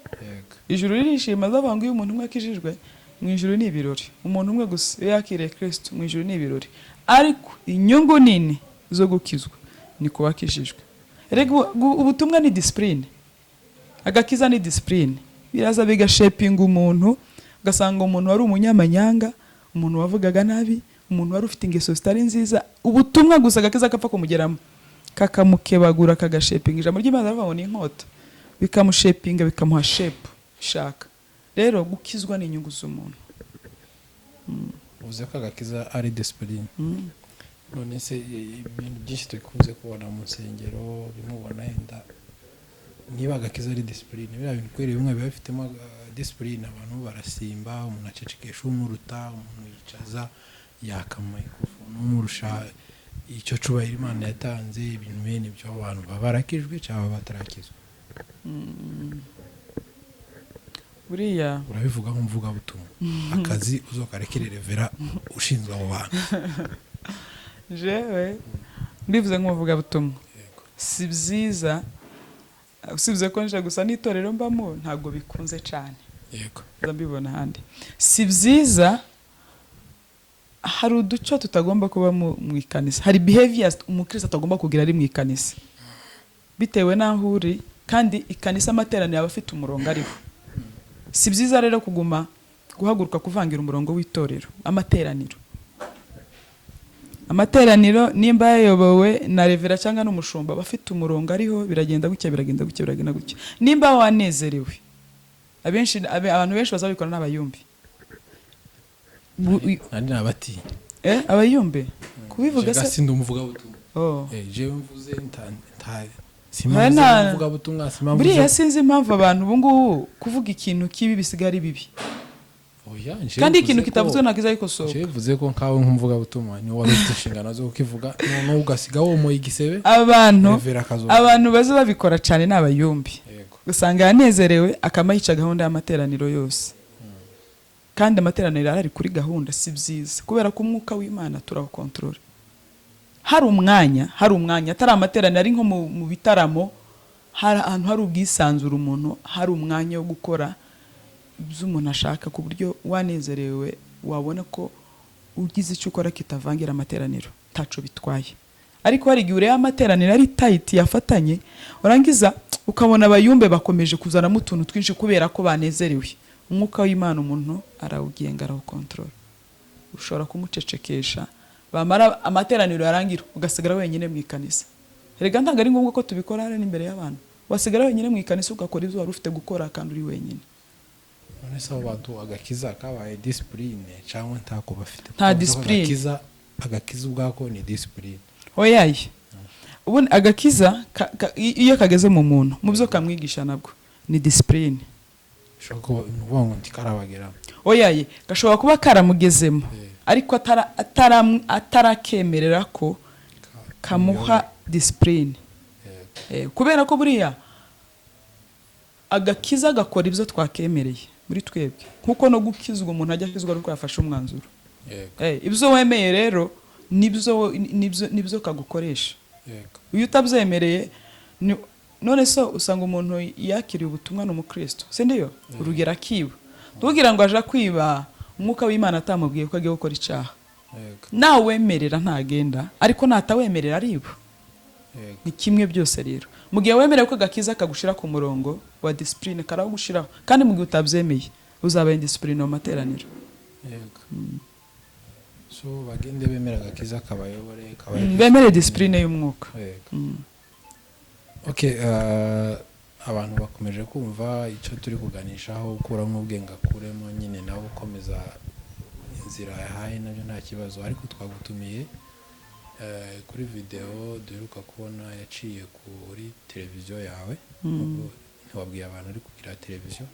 Ijuru ririshima zavuga ngo iyo umuntu umwe akijijwe mu ijuru ni ibirori. Umuntu umwe gusa yakiriye Kristo mu ijuru ni ibirori. Ariko inyungu nini zo gukizwa ni kubakijijwe. Ubutumwa ni discipline. Agakiza ni discipline. Biraza bigashapinga umuntu, ugasanga umuntu wari umunyamanyanga, umuntu wavugaga nabi, umuntu wari ufite ingeso zitari nziza, ubutumwa gusa agakiza kapfa kumugeramo kakamukebagura kagashapinga. Ijambo ry'Imana rivuga ngo ni inkota, bikamushapinga bikamuha shape shaka. Rero gukizwa ni inyungu z'umuntu. Uze ko agakiza ari discipline. None se ibintu byinshi tukunze kubona mu nsengero bimubona yenda niba agakiza ari discipline, bira bintu kwere bimwe biba bifitemo discipline. Abantu barasimba, umuntu acecekesha umuruta, umuntu yicaza yakamaye n'umurusha icyo cubahiro Imana yatanze. Ibintu bene byo abantu babarakijwe cyangwa batarakizwa. Buriya urabivuga nk'umvuga butumwa, akazi uzokarekere revera ushinzwe abo bantu. Jewe ndivuze nk'umuvuga butumwa, si byiza usibye ko nje gusa n'itorero mbamo ntabwo bikunze cyane. Yego ndabibona handi. Si byiza, hari uduco tutagomba kuba mu ikanisa, hari behaviors umukristo atagomba kugira ari mu ikanisa bitewe n'aho uri, kandi ikanisa amateraniro aba afite umurongo ariho. Si byiza rero kuguma guhaguruka kuvangira umurongo w'itorero. Amateraniro nimba yayobowe na revera cyangwa n'umushumba bafite umurongo ariho, biragenda gutya. Nimba wanezerewe abantu benshi bazabikora n'abayumbi nari nabati abayumbe kubivuga se sindi umuvuga butumwa jewe mvuze Hana- umuvuga butumwa simamvuze buriya sinzi impamvu abantu ubu ngubu kuvuga ikintu kibi bisigaye ari bibi kandi ikintu kitavuzwe ntabwo izabikosoka bivuze ko nkawe nk'umuvuga butumwa ni wari ufite inshingano zo kukivuga noneho ugasiga womoye igisebe abantu baza babikora cyane ni abayumbi usanga yanezerewe akamayica gahunda y'amateraniro yose kandi amateraniro ari kuri gahunda si byiza kubera ko umwuka w'Imana turawukontorora hari umwanya atari amateraniro ari nko mu bitaramo hari ahantu hari ubwisanzure umuntu hari umwanya wo gukora ibyo umuntu ashaka ku buryo wanezerewe wabona ko ugize icyo ukora kitavangira amateraniro ntaco bitwaye ariko hari igihe ureba amateraniro ari tight yafatanye urangiza ukabona abayumbe bakomeje kuzanamo utuntu twinshi kubera ko banezerewe umwuka w'Imana umuntu arawugenga arawukontorora ushobora kumucecekesha bamara amateraniro yarangira ugasigara wenyine mu ikanisa erega ntabwo ari ngombwa ko tubikora hano imbere y'abantu wasigara wenyine mu ikanisa ugakora ibyo wari ufite gukora kandi uri wenyine none se abo bantu agakiza kabaye discipline cyangwa ntako bafite nta discipline agakiza ubwako ni discipline oyaye ubu agakiza iyo kageze mu muntu mu byo kamwigisha nabwo ni discipline shoko ubongo ntikarabagera oyaye gashobora kuba karamugezemo ariko atarakemerera ko kamuha discipline kubera ko buriya agakiza gakora ibyo twakemereye muri twebwe nkuko no gukizwa umuntu ajya akizwa ariko yafashe umwanzuro ibyo wemeye rero nibyo kagukoresha iyo utabyemereye none so usanga umuntu yakiriye ubutumwa n'umukristo se ndiyo urugero akiba tugira ngo aje kwiba umwuka w'Imana atamubwiye ko agiye gukora icyaha nawe wemerera ntagenda ariko natawemerera ariba ni kimwe byose rero mu gihe wemerera ko gakiza kagushira ku murongo wa discipline karagushiraho kandi mu gihe utabyemeye uzaba indiscipline mu materaniro so bagende bemera gakiza kabayobore bemere discipline y'umwuka okay abantu bakomeje kumva icyo turi kuganishaho ukuramo ubwenge akuremo nyine nawe ukomeza inzira yahaye nabyo nta kibazo ariko twagutumiye kuri video duheruka kubona yaciye kuri televiziyo yawe ntiwabwiye abantu ari kugira televiziyo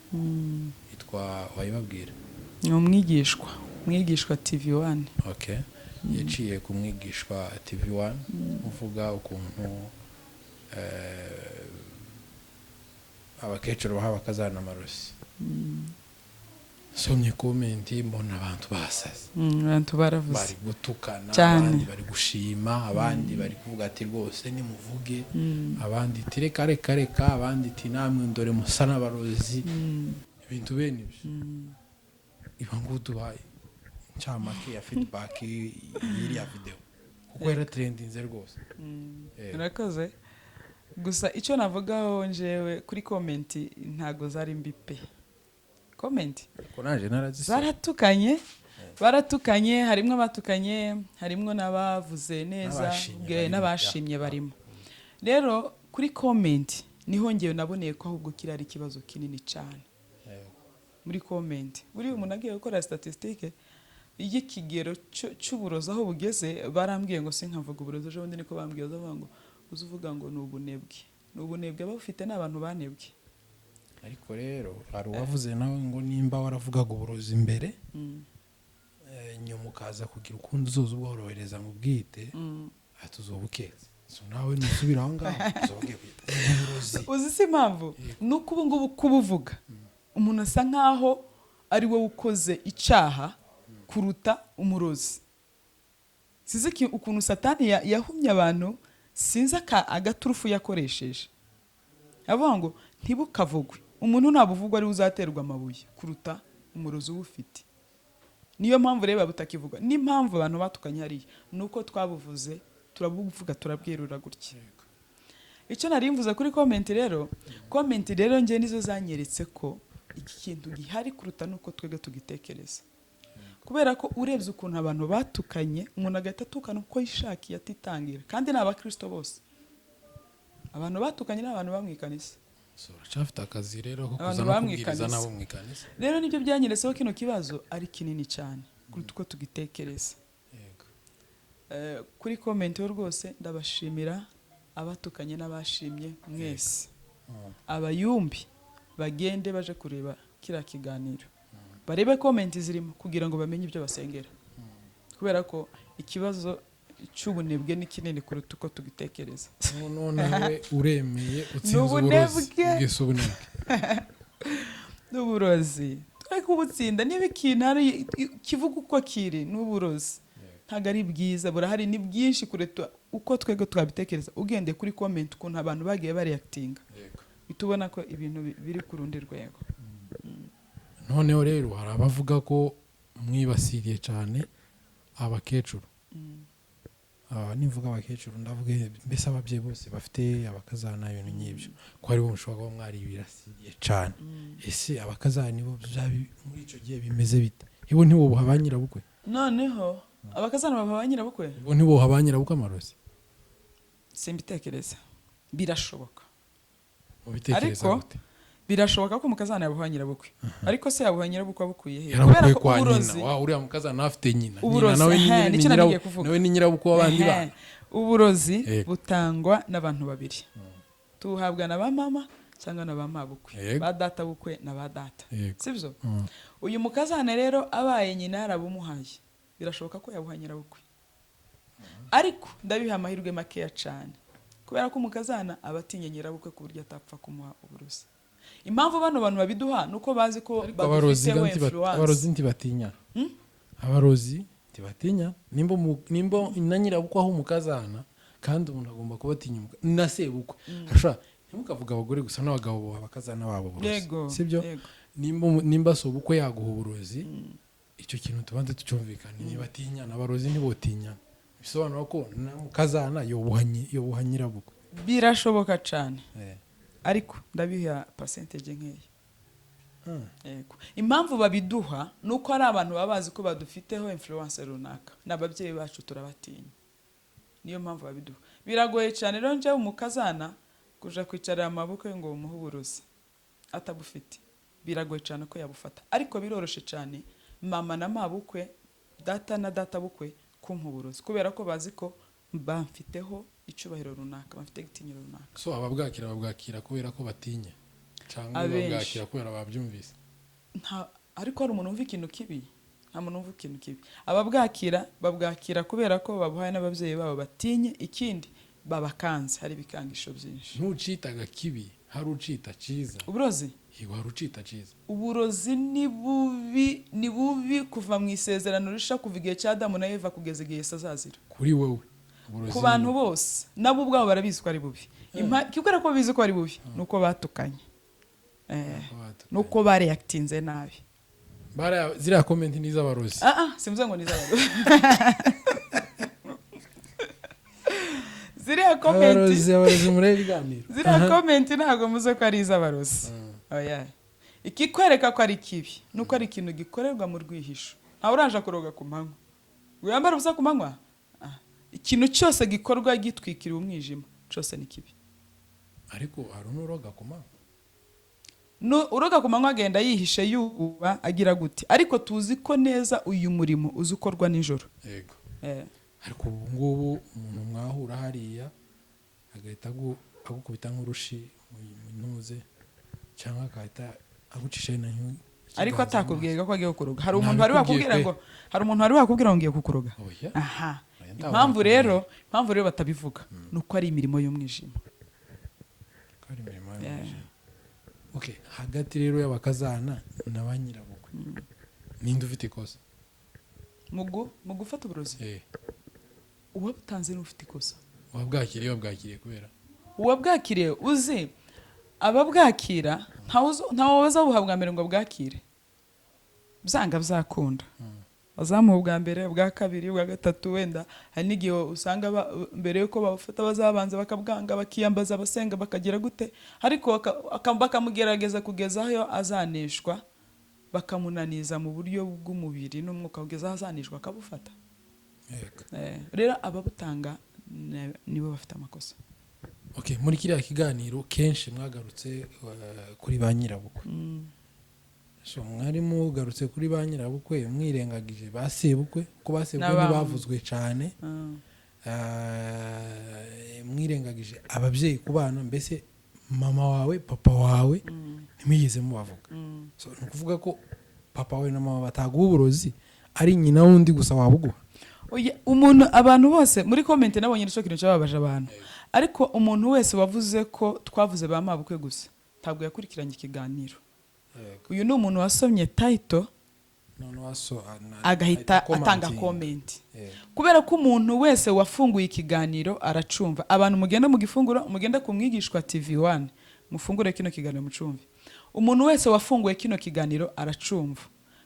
yitwa wayibabwira ni umwigishwa TV1 okay yaciye ku mwigishwa TV1 uvuga ukuntu abakecuru baha bakazana amarosi somye komenti mbona abantu basaze abantu baravuze bari gutukana abandi bari gushima abandi bari kuvuga ati rwose nimuvuge abandi tireka reka abandi ati namwe ndore musa n'abarozi ibintu bene ibyo iba nguduhaye ncamake ya feedback y'iriya video kuko era trendinze rwose urakoze gusa icyo navugaho njewe kuri comment ntago zari mbi pe comment ko naje narazise baratukanye harimo abatukanye harimo n'abavuze neza n'abashimye barimo rero kuri comment niho ngewe naboneye ko ahubwo kirari ikibazo kinini cyane muri comment buri umuntu agiye gukora statistique y'ikigero cy'uburozi aho bugeze barambwiye ngo sinkavuga uburozi ejo bundi niko bambwiye ngo uzuvuga ngo n'ubunebwe abafite n'abantu banebwe ariko rero hari uwavuze nawe ngo nimba waravugaga uburozi imbere nyuma ukaza kugira ukundi uzoza ubworohereza mu bwite atuzobukeze so nawe nusubira aho ngaho uzoge uburozi uzi si impamvu nuko ubu ngubu kubuvuga umuntu asa nkaho ari we ukoze icyaha kuruta umurozi sizi ukuntu satani yahumye abantu sinzi agaturufu yakoresheje avuga ngo ntibukavugwe umuntu ntabuvugwa ari uzaterwa amabuye kuruta umurozi ufite niyo mpamvu reba butakivugwa n'impamvu abantu batukanye hariya nuko twabuvuze turabuvuga turabwirura gutya icyo nari mvuze kuri comment rero nge nizo zanyeretse ko iki kintu gihari kuruta nuko twebwe tugitekereza kubera ko urebye ukuntu abantu batukanye umuntu agahita atukana uko yishakiye atitangira kandi ni abakristo bose abantu batukanye n'abantu bamwikanisa so uracafite akazi rero ko Abantu kuza no kubwiriza bamwikanise. nabo mwikanisa. rero nibyo byanyereseho kino kibazo ari kinini cyane kuruta uko tugitekereza. Yego. Kuri comment yo rwose ndabashimira abatukanye n'abashimye mwese. Abayumbi bagende baje kureba kira kiganiro, barebe comment zirimo kugira ngo bamenye ibyo basengera, kubera ko ikibazo cy'ubunebwe ni kinini kuruta uko tugitekereza. Noneho uremeye utsinze N'ubunebwe. ubunebwe. N'uburozi ariko ubutsinda niba ikintu ari kivuga uko kiri n'uburozi ntabwo ari bwiza, burahari ni bwinshi kuruta uko twego twabitekereza. Ugendeye kuri comment ukuntu abantu bagiye bareactinga, bitubona ko ibintu biri ku rundi rwego. Noneho rero hari abavuga ko mwibasiriye cyane abakecuru. Nivuga abakecuru ndavuga mbese ababyeyi bose bafite abakazana ibintu nk'ibyo, ko ari bo mushobora kuba mwari birasiriye cyane. Ese abakazana nibo muri icyo gihe bimeze bite? Ibo ntibo ba nyirabukwe? Noneho abakazana baba ba nyirabukwe? Ibo ntibo ba nyirabukwe amarozi? Simbitekereza. Birashoboka. Ubitekereza gute? Birashoboka ko umukazana yabuha nyirabukwe, ariko se yabuha nyirabukwe abukuye he? Kubera ko nyina uriya mukazana afite nyina nawe ni nyirabukwe w'abandi bana. Uburozi butangwa n'abantu babiri, tuhabwa na ba mama cyangwa na ba mabukwe, ba data bukwe na ba data, sibyo? Uyu mukazana rero abaye nyina yarabumuhaye, birashoboka ko yabuha nyirabukwe, ariko ndabiha amahirwe makeya cyane, kubera ko umukazana abatinya nyirabukwe ku buryo atapfa kumuha uburozi. Impamvu bano bantu babiduha nuko bazi ko badufiteho influence. Abarozi ntibatinya. Abarozi ntibatinya. Nimba na nyirabukwe aho umukazana kandi umuntu agomba kubatinya na sebukwe. Ashobora ntimukavuga abagore gusa n'abagabo bakazana babo uburozi, sibyo? Nimba sobukwe yaguha uburozi, icyo kintu tubanze tucyumvikana. Ntibatinya, n'abarozi ntibotinya. Bisobanura ko umukazana yobuha nyirabukwe. Birashoboka cyane. Ariko ndabiha percentage nkeya. Yego. Impamvu babiduha nuko ari abantu babazi ko badufiteho influence runaka, n'ababyeyi bacu turabatinya. Niyo mpamvu babiduha. Biragoye cyane rero nje umukazana kuja kwicara amabukwe ngo umuhe uburozi atabufite. Biragoye cyane ko yabufata, ariko biroroshe cyane mama na mabukwe, data na data bukwe kumpa uburozi, kubera ko bazi ko bamfiteho icyubahiro runaka, bafite igitinyiro runaka. So babwakira kubera ko batinya cyangwa babwakira kubera babyumvise? Ariko hari umuntu wumva ikintu kibi, nta muntu wumva ikintu kibi. Babwakira kubera ko babuhaye n'ababyeyi babo batinye, ikindi babakanze, hari ibikangisho byinshi. Ntucitaga kibi, hari ucita cyiza. Uburozi? Yego, hari ucita cyiza. Uburozi ni bubi kuva mu isezerano risha, kuva igihe cya Adamu na Eva kugeza igihe Yesu azazira. Kuri wowe ku bantu bose nabo ubwabo barabizi ko ari bubi. Kibwira ko bizi ko ari bubi nuko batukanye, nuko bareactinze nabi. Ziriya comment ni iz'abarozi? Simvuze ngo ni iz'abarozi. Ziriya comment abarozi muri biganiro. Ziriya comment ntabwo muze ko ari iz'abarozi. Oya. Ikikwereka ko ari kibi nuko ari ikintu gikorerwa mu rwihisho. Nta uraje kuroga ku manywa. Uyambara ubusa ku manywa? Ikintu cyose gikorwa gitwikira umwijima cyose ni kibi. Ariko hari n'uroga ku manywa. Uroga ku manywa agenda yihishe yuba agira gute, ariko tuzi ko neza uyu murimo uzi ukorwa nijoro. Yego. Ariko ubu ngubu umuntu mwahura hariya agahita agukubita nk'urushi mu ntuze cyangwa agahita agucisha nayo, ariko atakubwiye ko agiye kukuroga. Hari umuntu wari wakubwira ngo ngiye kukuroga. Aha. Impamvu rero batabivuga nuko ari imirimo y'umwijima. Okay, hagati rero y'abakazana na ba nyirabukwe ninde ufite ikosa mu gufata uburozi? Uwabutanze n'ufite ikosa. Wabwakiriye kubera uwabwakiriye uzi ababwakira ntawe bazabuhabwa mbere ngo bwakire, byanga byakunda. Bazamuha ubwa mbere, ubwa kabiri, ubwa gatatu, wenda hari n'igihe usanga mbere yuko babufata bazabanza bakabwanga, bakiyambaza, basenga, bakagira gute, ariko bakamugerageza kugeza aho azaneshwa, bakamunaniza mu buryo bw'umubiri n'umwuka kugeza aho azaneshwa akabufata. Rero ababutanga nibo bafite amakosa. Okay, muri kiriya kiganiro kenshi mwagarutse kuri ba nyirabukwe. So mwari mugarutse kuri ba nyirabukwe mwirengagije ba sebukwe ko ba sebukwe ntibavuzwe cyane. Mwirengagije ababyeyi ku bana, mbese mama wawe papa wawe ntimwigeze mubavuga. So ni ukuvuga ko papa wawe na mama bataguha uburozi, ari nyina wundi gusa wabuguha. Umuntu, abantu bose muri comment nabonye nicyo kintu cyababaje abantu, ariko umuntu wese wavuze ko twavuze ba mabukwe gusa ntabwo yakurikiranye ikiganiro. Uyu ni umuntu wasomye title agahita atanga comment, kubera ko umuntu wese wafunguye ikiganiro aracumva. Abantu mugenda mu gifunguro, mugenda ku Mwigishwa TV1 mufungure kino kiganiro mucumve. Umuntu wese wafunguye kino kiganiro aracumva.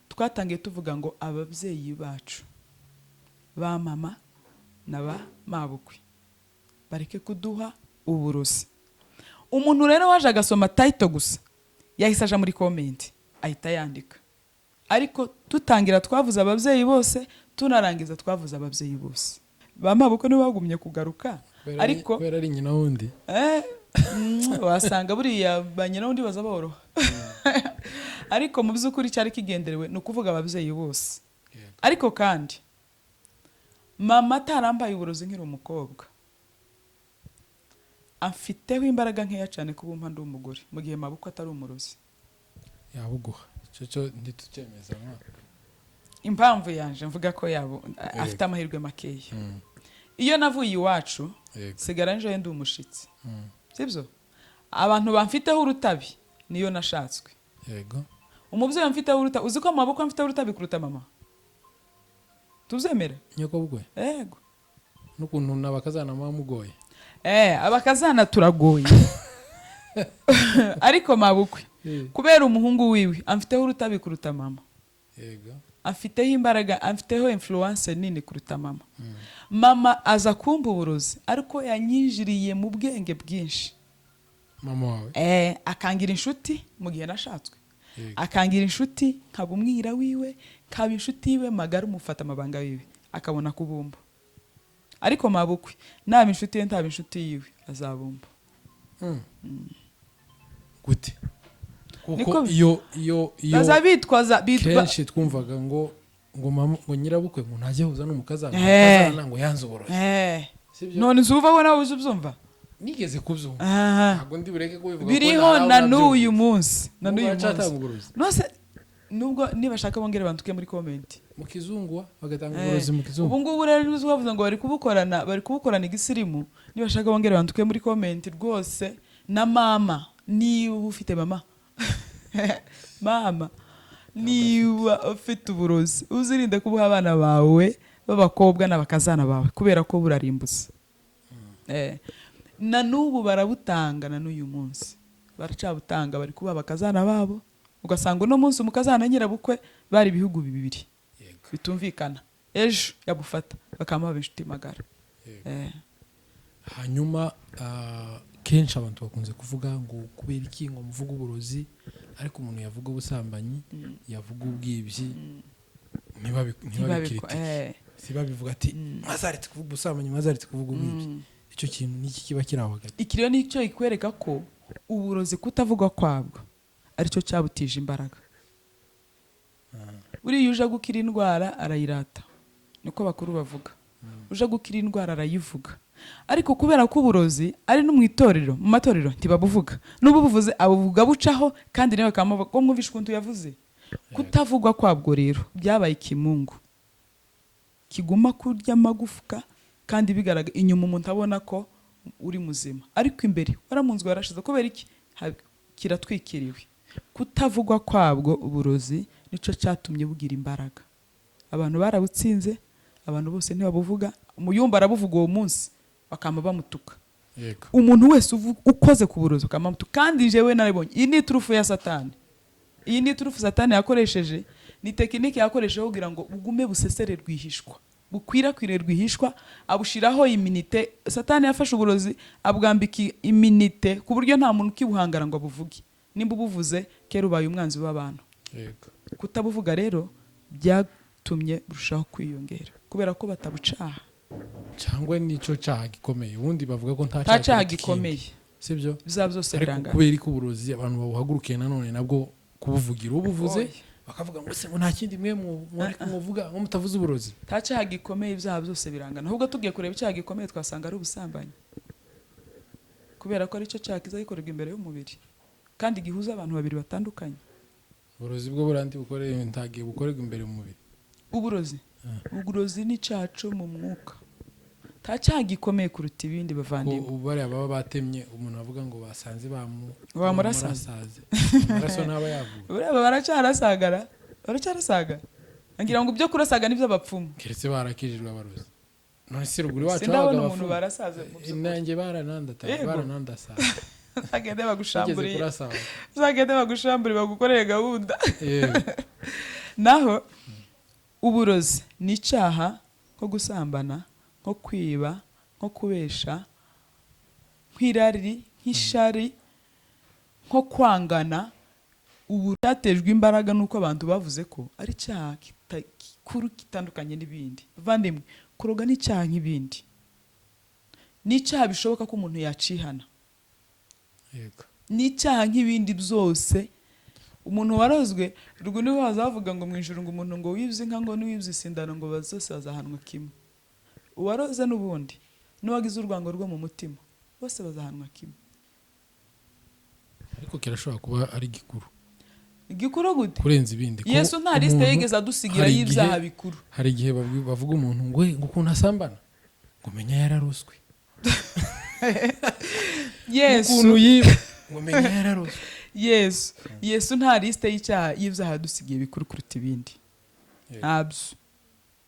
Twatangiye tuvuga ngo ababyeyi bacu ba mama na ba mabukwe bareke kuduha uburozi. Umuntu rero waje agasoma title gusa yahise aja muri comment ahita yandika, ariko tutangira twavuze ababyeyi bose, tunarangiza twavuze ababyeyi bose. Ba mabukwe nibo bagumye kugaruka, ariko kubera ari nyina wundi wasanga buriya ba nyina wundi baza boroha. Ariko mu by'ukuri cyari kigenderewe ni ukuvuga ababyeyi bose. Ariko kandi mama atarambaye uburozi nkiri umukobwa, afiteho imbaraga nkeya cyane kuba mpande w'umugore, mu gihe mabukwe atari umurozi yabuguha. Cyo ntitucyemeza mwa impamvu yanje mvuga ko yabo afite amahirwe makeya. Iyo navuye iwacu sigara nje ndi umushitsi, sibyo? Abantu bamfiteho urutabi niyo nashatswe. Yego. Umubyeyi amfiteho urutabi, uzi ko mabukwe amfiteho urutabi kuruta mama? Tuzemera nyoko bugwe? Yego. N'ukuntu nabakazana mugoye. Abakazana turagoye. Ariko mabukwe kubera umuhungu wiwe amfiteho urutabi kuruta mama. Yego. Afiteho imbaraga, afiteho influence nini kuruta mama. Mama aza kumba uburozi, ariko yanyinjiriye mu bwenge bwinshi. Mama wawe akangira inshuti mu gihe nashatswe. Akangira inshuti nkaba umwira wiwe, kaba inshuti yiwe magara, umufata amabanga wiwe akabona kubumba. Ariko mabukwe naba inshuti ye ntaba inshuti yiwe azabumba. Gute? Kuko iyo bazabitwaza kenshi twumvaga ngo mama ngo nyirabukwe ngo ntajye huza n'umukazana ngo yanze uburozi. None zuva we nawe uzubyumva? Nigeze kubyumva, ntabwo ndi bureke kubivuga ko biriho na n'uyu munsi, na n'uyu munsi. Nose nubwo nibashaka bongere bantuke muri comment mu kizungu bagatanga uburozi mu kizungu. Ubu ngubu rero nizo bavuze ngo bari kubukorana igisirimu. Nibashaka bongere bantuke muri comment rwose. Na mama niba ufite mama mama niba ufite uburozi uzirinde kubuha abana bawe b'abakobwa n'abakazana bawe, kubera ko burarimbutse. Na n'ubu barabutanga, na n'uyu munsi baracabutanga, bari kuba abakazana babo. Ugasanga uno munsi umukazana nyirabukwe bari ibihugu bibiri bitumvikana, ejo yabufata bakamuha inshuti magara. Hanyuma kenshi abantu bakunze kuvuga ngo kubera iki ngo muvuga uburozi, ariko umuntu yavuga ubusambanyi, yavuga ubwibyi, ntibabikritike. Sibabivuga ati mwazaretse kuvuga ubusambanyi, mwazaretse kuvuga ubwibyi. Icyo kintu niki kiba kiraho hagati. Ikiriyo nicyo ikwereka ko uburozi kutavugwa kwabwo aricyo cyabutije imbaraga. Uriya uje gukira indwara arayirata, niko bakuru bavuga. Uje gukira indwara arayivuga, ariko kubera ko uburozi ari no mu itorero, mu matorero ntibabuvuga. N'ubu buvuze abuvuga bucaho, kandi nawe kamavuga ko mwumvishe ukuntu yavuze. Kutavugwa kwabwo rero byabaye ikimungu kiguma kurya amagufwa, kandi bigaraga inyuma umuntu abona ko uri muzima, ariko imbere waramunzwe warashize. Kubera iki? Kiratwikiriwe. Kutavugwa kwabwo uburozi nico cyatumye bugira imbaraga. Abantu barabutsinze, abantu bose ntibabuvuga. Umuyumba arabuvuga uwo munsi bakama bamutuka. Umuntu wese ukoze ku burozi ukamamutuka. Kandi jewe naribonye iyi ni turufu ya Satani. Iyi ni turufu Satani yakoresheje, ni tekinike yakoresheje kugira ngo bugume busesere rwihishwa, bukwirakwire rwihishwa, abushiraho iminite. Satani yafashe uburozi abwambika iminite ku buryo nta muntu kibuhangara ngo abuvuge. Nimba ubuvuze kera ubaye umwanzi w'abantu. Kutabuvuga rero byatumye burushaho kwiyongera kubera ko batabucaha. cyangwa nico cyaha gikomeye ubundi bavuga ko nta nta cyaha kiruta ikindi. gikomeye sibyo bizaba byose ariko birangana kubera ko uburozi abantu babuhagurukiye nanone nabwo kubuvugira ubuvuze Oya. bakavuga ngo se ngo nta kindi mwe muri kumuvuga ngo mutavuze uburozi nta cyaha gikomeye ibyaha byose birangana ahubwo tugiye kureba icyaha gikomeye twasanga ari ubusambanyi kubera ko aricyo cyaha kiza gikorerwa imbere y'umubiri kandi gihuza abantu babiri batandukanye uburozi bwo burandi bukoreye ntagiye bukorerwa imbere mu mubiri uburozi ni icyaha cyo mu mwuka nta cyaha gikomeye kuruta ibindi ko bavandimwe bariya baba batemye umuntu avuga ngo basanze Bamurasaze. amaraso ntaba yavuga ureba baracyarasaga ngira ngo ibyo kurasaga nibyo abapfumu keretse barakijijwe abarozi none se ruguru wacu sindabona umuntu barasaze mu by'ukuri. nanjye baranandasaza uzagende bagushamburiye kurasaba uzagende bagushamburiye bagukoreye gahunda yego naho uburozi ni icyaha nko gusambana nko kwiba nko kubesha nk'irari nk'ishari nko kwangana ubu cyatejwe imbaraga nuko abantu bavuze ko ari icyaha gikuru kitandukanye n'ibindi vandimwe kuroga ni icyaha nk'ibindi ni icyaha bishoboka ko umuntu yacihana yego ni icyaha nk'ibindi byose umuntu warozwe rwo niwe bazavuga ngo mu ijuru ngo umuntu ngo wibye inka ngo niwibye isindano ngo bazose bazahanwa kimwe uwaroze n'ubundi n'uwagize urwango rwo mu mutima bose bazahanwa kimwe ariko kirashobora kuba ari gikuru igikuru gute kurenza ibindi ko Yesu nta liste umuntu- yigeze adusigira hari y'ibyaha igihe- bikuru hari igihe bavuga umuntu ngo ngo ukuntu asambana ngo menya yararoswe Yesu ukuntu yiba ngo menya yararoswe Yesu nta liste y'ibyaha yadusigiye bikuru kuruta ibindi Yego. ntabyo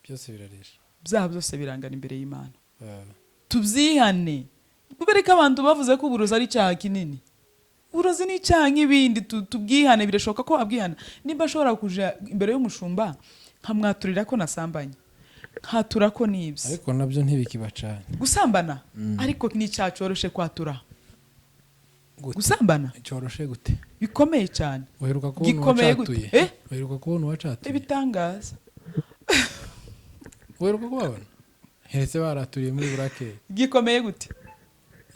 byose biraresha ibyaha byose birangana imbere y'Imana tubyihane kubera ko abantu bavuze ko uburozi ari icyaha kinini uburozi ni icyaha nk'ibindi tubwihane birashoboka ko wabwihana nimba ashobora kuja imbere y'umushumba nkamwaturira ko nasambanye nkatura ko nibye ariko nabyo ntibikibacanye gusambana ariko ni icyaha cyoroshe kwatura Gute? gusambana cyoroshe gute bikomeye cyane uheruka kubona gikomeye gute uwacatuye uheruka kubona uwacatuye ibitangaza uheruka kubabona heretse baraturiye muri burakeye gikomeye gute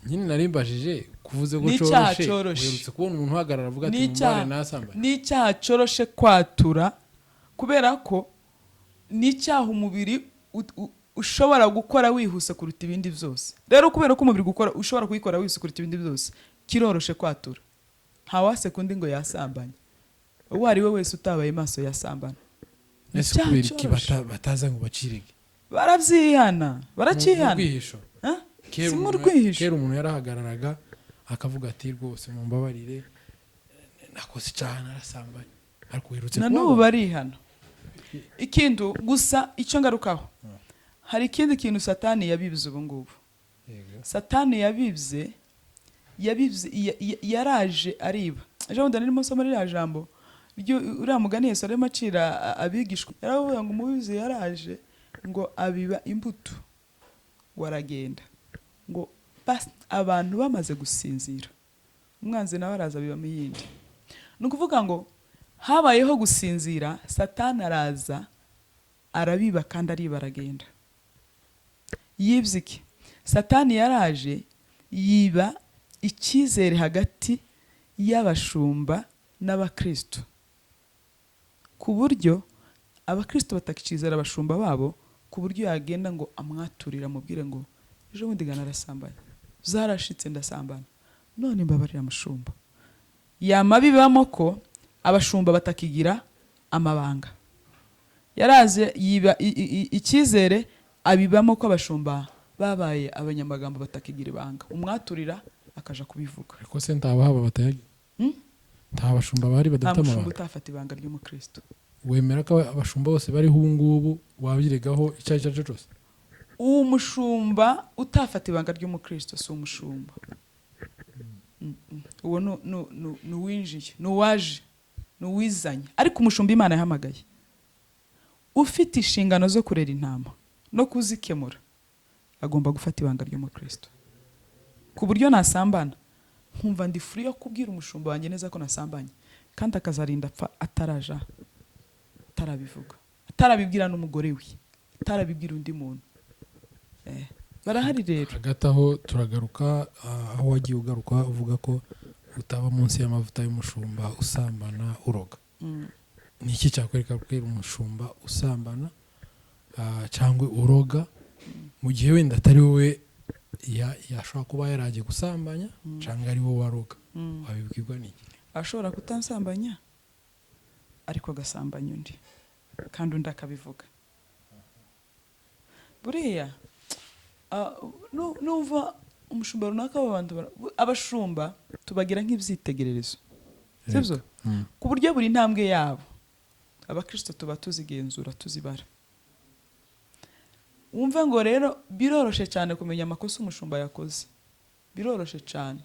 nyine narimbajije kuvuze ko Ni icyaha coroshe coroshe. uherutse kubona umuntu uhagarara avuga ati Ni icyaha- mumubare nasambanye ni icyaha cyoroshe kwatura kubera ko ni icyaha umubiri ushobora gukora wihuse kuruta ibindi byose rero kubera ko umubiri ushobora kuyikora wihuse kuruta ibindi byose kiroroshe kwatura ntawaseka undi ngo yasambanye uwo ari we wese utabaye maso yasambana Ni ese icyaha kubera iki cyoroshe. bataza ngo bacirige barabyihana mu barakihana rwihisho Ha? Kera si mu umuntu- rwihisho kera umuntu yarahagararaga akavuga ati rwose mumbabarire nakoze icyaha narasambanye ariko uherutse na n'ubu kubabona barihana ikintu gusa icyo ngarukaho hari ikindi kintu satani yabibye ubu ngubu Yego. satani yabibye yaraje ariba ejo bundi nirimo nsoma ririya jambo uriya mugani Yesu arimo acira abigishwa yaravuga ngo umubizi yaraje ngo abiba imbuto ngo aragenda ngo abantu bamaze gusinzira umwanzi nawe araza abibamo iyindi ni ukuvuga ngo habayeho gusinzira satani araza arabiba kandi ariba aragenda yibye iki satani yaraje yiba icyizere hagati y'abashumba n'abakristo ku buryo abakristo batakicizera abashumba babo ku buryo yagenda ngo amwaturire amubwire ngo ejo bundi gana arasambanya zarashitse ndasambana none mbabarira mushumba yama bibamo ko abashumba batakigira amabanga yaraze yiba icyizere abibamo ko abashumba babaye abanyamagambo batakigira ibanga umwaturira akaja kubivuga ariko se ntabahaba batayagira nta bashumba bari nta badata mushumba amabanga utafata ibanga ry'umukristo wemera ko abashumba bose bariho ubu ngubu wabiregaho icyo ari cyo cyose uwo mushumba utafata ibanga ry'umukristo si umushumba uwo ni uwinjiye ni uwaje ni uwizanye ariko umushumba Imana yahamagaye ufite inshingano zo kurera intama no kuzikemura agomba gufata ibanga ry'umukristo ku buryo nasambana nkumva ndi free yo kubwira umushumba wanjye neza ko nasambanye kandi akazarinda apfa atarabivuga atarabibwira n'umugore we atarabibwira undi muntu barahari rero. hagati aho turagaruka aho wagiye ugaruka uvuga ko utaba munsi y'amavuta y'umushumba usambana uroga. Ni iki cyakwereka ko umushumba usambana cyangwa uroga mu gihe wenda atari wowe yashobora kuba yaragiye gusambanya cyangwa ari wowe waroga? Wabibwirwa n'iki? Ashobora kutansambanya ariko agasambanya undi kandi undi akabivuga. Buriya numva umushumba runaka w'abantu, abashumba tubagira nk'ibyitegererezo, sibyo? Ku buryo buri ntambwe yabo abakristo tuba tuzigenzura, tuzibara. Wumva ngo rero biroroshe cyane kumenya amakosa umushumba yakoze, biroroshe cyane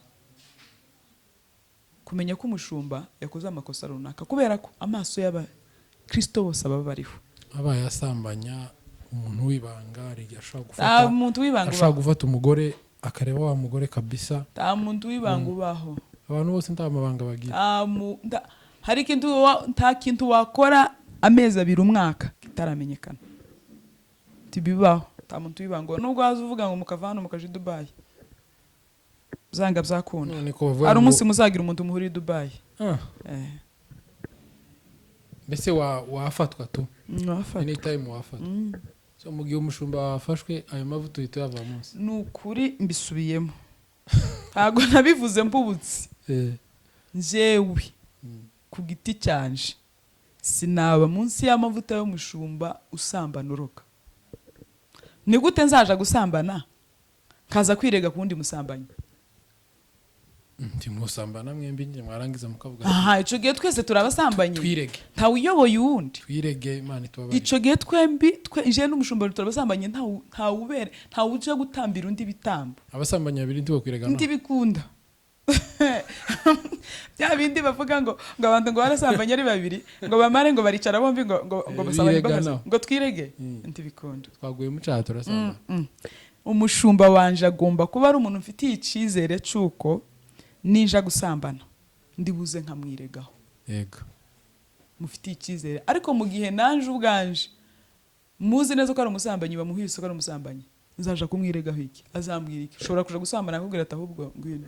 kumenya ko umushumba yakoze amakosa runaka, kubera ko amaso y'abakristo bose aba bariho. Abaye asambanya umuntu w'ibanga, ashobora gufata umugore akareba wa mugore kabisa. Nta muntu w'ibanga ubaho. Abantu bose nta mabanga bagira. Hari nta kintu wakora amezi 2 umwaka kitaramenyekana. Tibibaho. Nta muntu w'ibanga. Nubwo waza uvuga ngo mukavana mukaje i Dubai, byanga byakunda. Hari umunsi muzagira umuntu muhuri i Dubai. Mbese wafatwa tu? Wafatwa. Anytime wafatwa. So mu gihe umushumba wafashwe ayo mavuta uhita yava munsi. Nukuri mbisubiyemo. Ntago nabivuze mbubutse. Njewe ku giti cyanje sinaba munsi y'amavuta y'umushumba usambana uroga. Ni gute nzaja gusambana kaza kwirega kundi musambanyi? Musambana mwembi nje mwarangiza mukavuga. Ico gihe twese turabasambanye. Twirege. Nta uyoboye uwundi. Twirege Imana itubabare. Ico gihe twembi nje n'umushumba turabasambanye, nta ubere, nta uje gutambira undi bitambo. Abasambanya babiri ndi bakwiregana. Ndi bikunda. Bya bindi bavuga ngo abantu ngo barasambanye ari babiri ngo bamare ngo baricara bombi ngo basabanye bagaze ngo twirege. Ndi bikunda. Twaguye mu cyaha turasamba. Umushumba wanje agomba kuba ari umuntu ufitiye icizere cyuko ninja gusambana ndibuze nkamwiregaho. Yego. Mufitiye icyizere. Ariko mu gihe nanje ubwanje muzi neza ko ari umusambanyi, bamuhise ko ari umusambanyi, nzaja kumwiregaho iki? Azambwira iki? Ushobora kuja gusambana akubwira ati ahubwo ngwino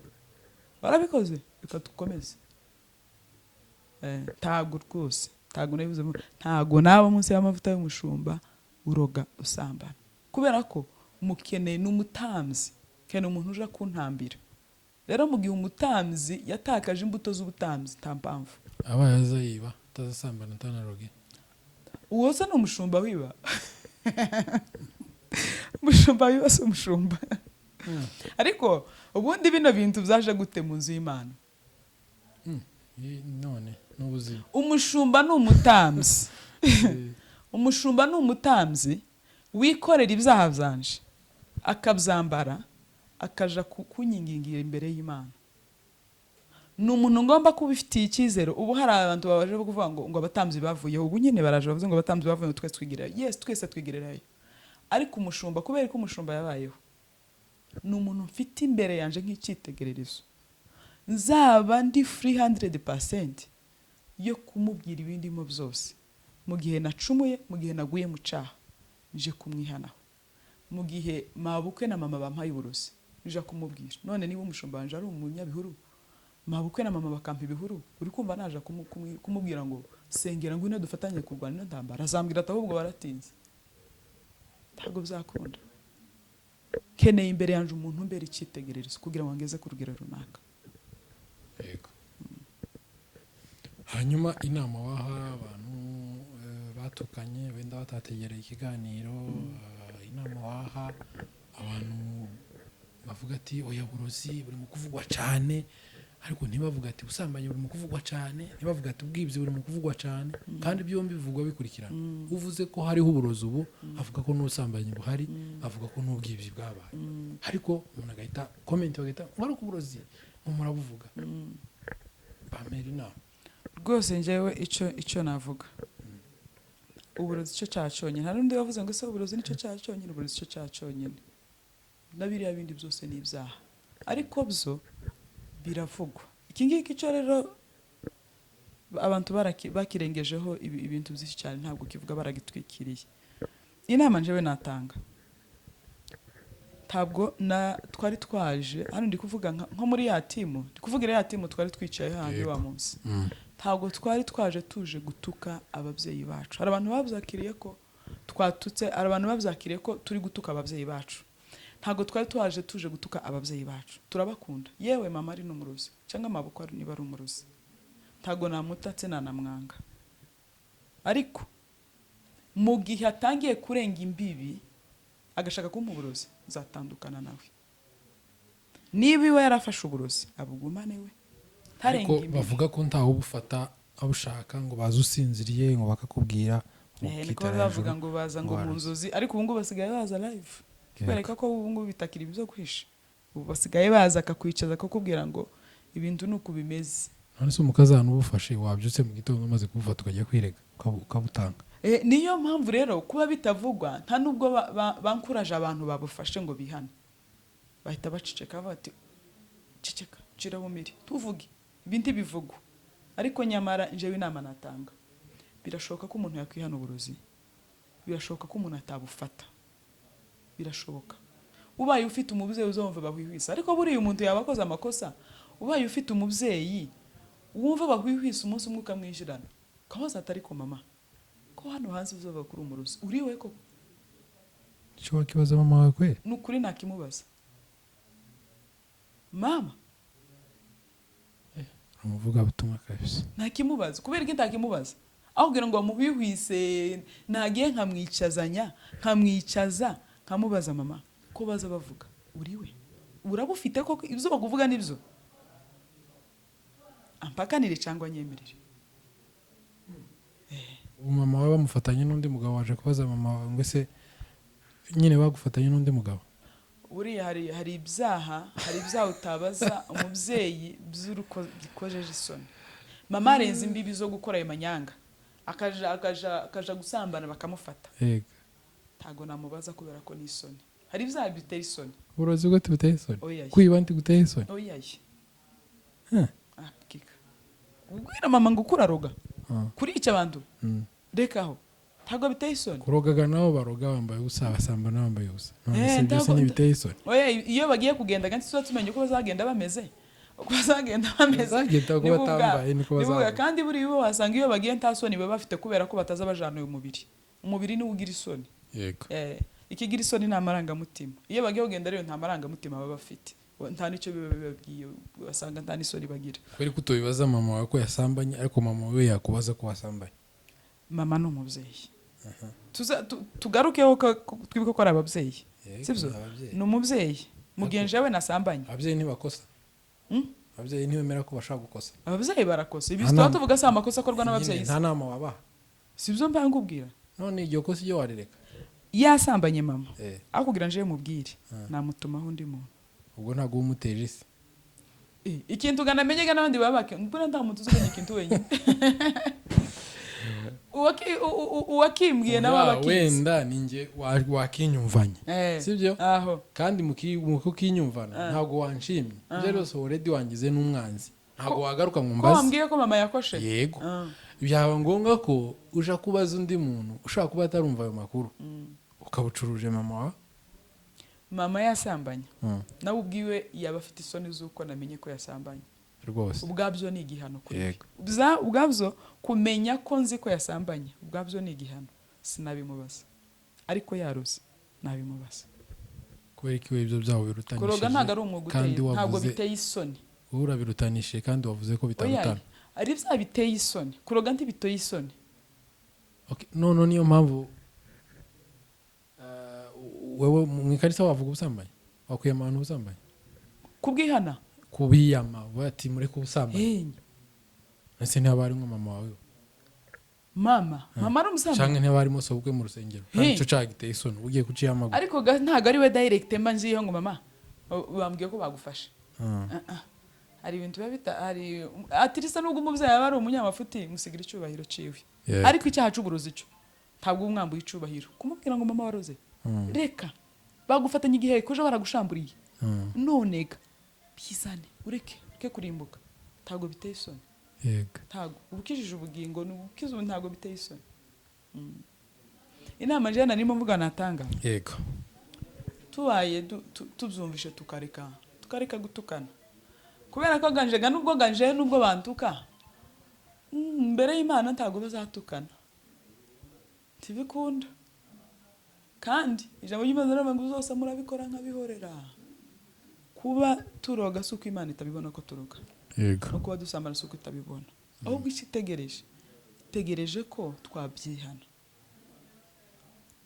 barabikoze reka tukomeze. Tago rwose, tago nabivuze, ntago naba munsi y'amavuta y'umushumba uroga usambana, kubera ko umukeneye n'umutamzi, kene umuntu uja kuntambira. Rero mu gihe umutamzi yatakaje imbuto z'ubutamzi nta mpamvu abaye azayiba atazasambana atanaroge. Uwo se n'umushumba wiba. Umushumba wiba se umushumba. Ariko ubundi bino bintu byaje gute mu nzu y'Imana? None n'ubuzima. Umushumba n'umutamzi. Umushumba n'umutamzi wikorera ibyaha byanje akabyambara akaja kunyingingira imbere y'Imana. N'umuntu ngomba kubifitiye icyizere. Ubu hari abantu babaje kuvuga ngo abatamzi bavuyeho, ubu nyine baraje bavuze ngo abatamzi bavuyeho twese twigirira. Yes, twese twigirirayo. Ariko umushumba, kubera ko umushumba yabayeho, n'umuntu mfite imbere yanje nk'icyitegererezo, nzaba ndi 300% yo kumubwira ibindi mo byose. Mu gihe nacumuye, mu gihe naguye mu cyaha, nje kumwihanaho. Mu gihe mabukwe na mama bampaye uburozi, nje kumubwira. None niba umushumba wanje ari umunyabihuru, mabukwe na mama bakampa ibihuru, uri kumva naje kumubwira ngo sengera ngwino dufatanye kurwana no ntambara, azambwira ati ahubwo baratinze. Ntago byakunda. Keneye imbere yanje umuntu mbere icyitegererezo kugira ngo ngeze ku rugero runaka. Yego. Hanyuma inama waha abantu batukanye wenda batategereye ikiganiro, inama waha abantu bavuga ati oya burozi buri mu kuvugwa cyane, ariko ntibavuga ati ubusambanyi buri mu kuvugwa cyane, ntibavuga ati ubwibzi buri mu kuvugwa cyane, kandi byombi bivugwa bikurikirana. Uvuze ko hariho uburozi ubu, avuga ko n'ubusambanyi buhari, avuga ko n'ubwibzi bwabaye. Ariko umuntu agahita comment bagahita ngwara ku burozi murabuvuga. Bamera inama. Rwose njyewe icyo navuga, uburozi cyo cyacyonyine. Hari undi wavuze ngo se uburozi nicyo cyacyonyine, uburozi cyo cyacyonyine, nabiriya bindi byose ni ibyaha, ariko byo biravugwa. Iki ngiki cyo rero abantu bakirengejeho ibintu byinshi cyane, ntabwo kivuga baragitwikiriye. Inama njyewe natanga, ntabwo na twari twaje hano ndi kuvuga nko muri ya timu ndi kuvuga ya timu twari twicaye handi wa munsi ntabwo twari twaje tuje gutuka ababyeyi bacu hari abantu babyakiriye ko twatutse hari abantu babyakiriye ko turi gutuka ababyeyi bacu ntabwo twari twaje tuje gutuka ababyeyi bacu turabakunda yewe mama ari n'umuruzi cyangwa amaboko niba ari umuruzi ntabwo namutatse nanamwanga ariko mu gihe atangiye kurenga imbibi agashaka kumpa uburozi nzatandukana nawe niba iwe yarafashe uburozi abugumane we ariko bavuga ko ntawe ubufata abushaka ngo baze usinziriye ngo bakakubwira niko bavuga ngo baza ngo mu nzozi ariko ubu ngubu basigaye baza live kibereka ko ubu ngubu bitakira ibyo kwisha ubu basigaye baza akakwicaza akakubwira ngo ibintu nuko bimeze none se umukazana ubufashe wabyutse mu gitondo umaze kubufata ukajya kwirega ukabutanga niyo mpamvu rero kuba bitavugwa nta nubwo bankuraje abantu babufashe ngo bihane bahita baceceka bati ceceka cira bumiri tuvuge ibindi bivugwa ariko nyamara njewe inama natanga birashoboka ko umuntu yakwihana uburozi birashoboka ko umuntu atabufata birashoboka ubaye ufite umubyeyi uzumva bahwihwisa ariko buriya umuntu yabakoze amakosa ubaye ufite umubyeyi wumva bahwihwisa umunsi umwe ukamwishyirana ukabaza atari ko mama ko hano hanze uzoba kuri umurozi uriwe ko cyo wakibaza mama wawe kwe nukuri nakimubaza mama umuvuga butumwa kabisa nakimubaza kubera iki ntakimubaza ahubwo ngo bamuhwihwise nagiye nkamwicaza nkamubaza mama ko baza bavuga uriwe urabufite ko ibyo bakuvuga nibyo ampakanire cyangwa nyemerere mama wawe bamufatanye n'undi mugabo waje kubaza mama wawe ngo se nyine bagufatanye n'undi mugabo buriya hari ibyaha utabaza umubyeyi by'uruko gikojeje isoni mama arenze imbibi zo gukora ayo manyanga akaja gusambana bakamufata ntago namubaza kubera ko ni isoni hari ibyaha biteye isoni uburozi bwo biteye isoni kwiba ndi guteye isoni oyaye akika ubwira mama ngo ukuraroga kurica abantu rekaho ntago biteye isoni kurogaga nabo baroga bambaye ubusa basambana bambaye ubusa none byose ntibiteye isoni iyo bagiye kugenda kandi tuba tumenye uko bazagenda bameze nibuga kandi buri bo wasanga iyo bagiye nta soni baba bafite kubera ko bataza bajana uyu umubiri niwo ugira isoni ikigira isoni ni amarangamutima iyo bagiye kugenda rero nta marangamutima baba bafite nta nicyo bibabwiye basanga nta n'isoni bagira kweri ko tubibaza mama wawe ko yasambanye ariko mama we yakubaza ko wasambanye mama ni umubyeyi tugarukeho twibuke ko ari ababyeyi sibyo ni umubyeyi mugenzi we nasambanye ababyeyi ntibakosa ababyeyi ntibemera ko bashaka gukosa ababyeyi barakosa ibi tuba tuvuga si amakosa akorwa n'ababyeyi nta nama wabaha sibyo mba ngubwira none iryo kosa iyo warireka yasambanye mama aho kugira nje mubwire namutumaho undi muntu ubwo ntago umuteje isi ikintu ganamenyega n'abandi babake mbona nta muntu uzanye ikintu wenyine uwakimbwiye nawe abakizi wenda ninjye wakinyumvanye sibyo kandi mukinyumvana ntago wanshimye ibyo rwose already wangize n'umwanzi ntago wagaruka mu mbazi ko wambwiye ko mama yakoshe yego byaba ngombwa ko uja kubaza undi muntu ushaka kuba atarumva ayo makuru ukabucuruje mama wa mama yasambanye nawe ubwiwe yaba afite isoni z'uko namenye ko yasambanye rwose ubwabyo ni igihano kuri ubwabyo kumenya ko nzi ko yasambanye ubwabyo ni igihano sinabimubaza ariko yaruze nabimubaza kubera ko ibyo byawo birutanishije kuroga ntago ari umwuga uteye ntabwo biteye isoni urabirutanishije kandi wavuze ko bitarutana ari bya biteye isoni kuroga ntibiteye isoni none niyo mpamvu wewe mu ikarisa wavuga ubusambanyi wakwiye abantu ubusambanyi kubwihana kubiyama bati mureke ubusambanyi ese ntaba ari mama wawe mama ari umusambanyi cyangwa ntaba arimo sobwe mu rusengero kandi cyo cagiteye isoni ugiye kuciya amaguru ariko ntago ari we direct mba nziho ngo mama bambwiye ko bagufashe hari ibintu biba hari atirisa nubwo umubyeyi aba ari umunyamafuti musigira icyubahiro ciwe ariko icyaha c'uburozi cyo ntabwo umwambuye icubahiro kumubwira ngo mama waroze reka bagufatanya igihe koje baragushamburiye nonega bizane ureke kurimbuka ntago biteye isoni yego ntago ubukijije ubugingo n'ubukizo ntago biteye isoni inama je narimo mvuga natanga yego tubaye tubyumvishe tukareka gutukana, kubera ko ganjega nubwo bantuka mbere y'Imana ntago bazatukana, ntibikunda. Kandi ijambo ry'Imana riravuga ngo zose murabikora nk'abihorera. Kuba turoga suko Imana itabibona ko turoga, yego, no kuba dusambana suko itabibona, ahubwo itegereje ko twabyihana.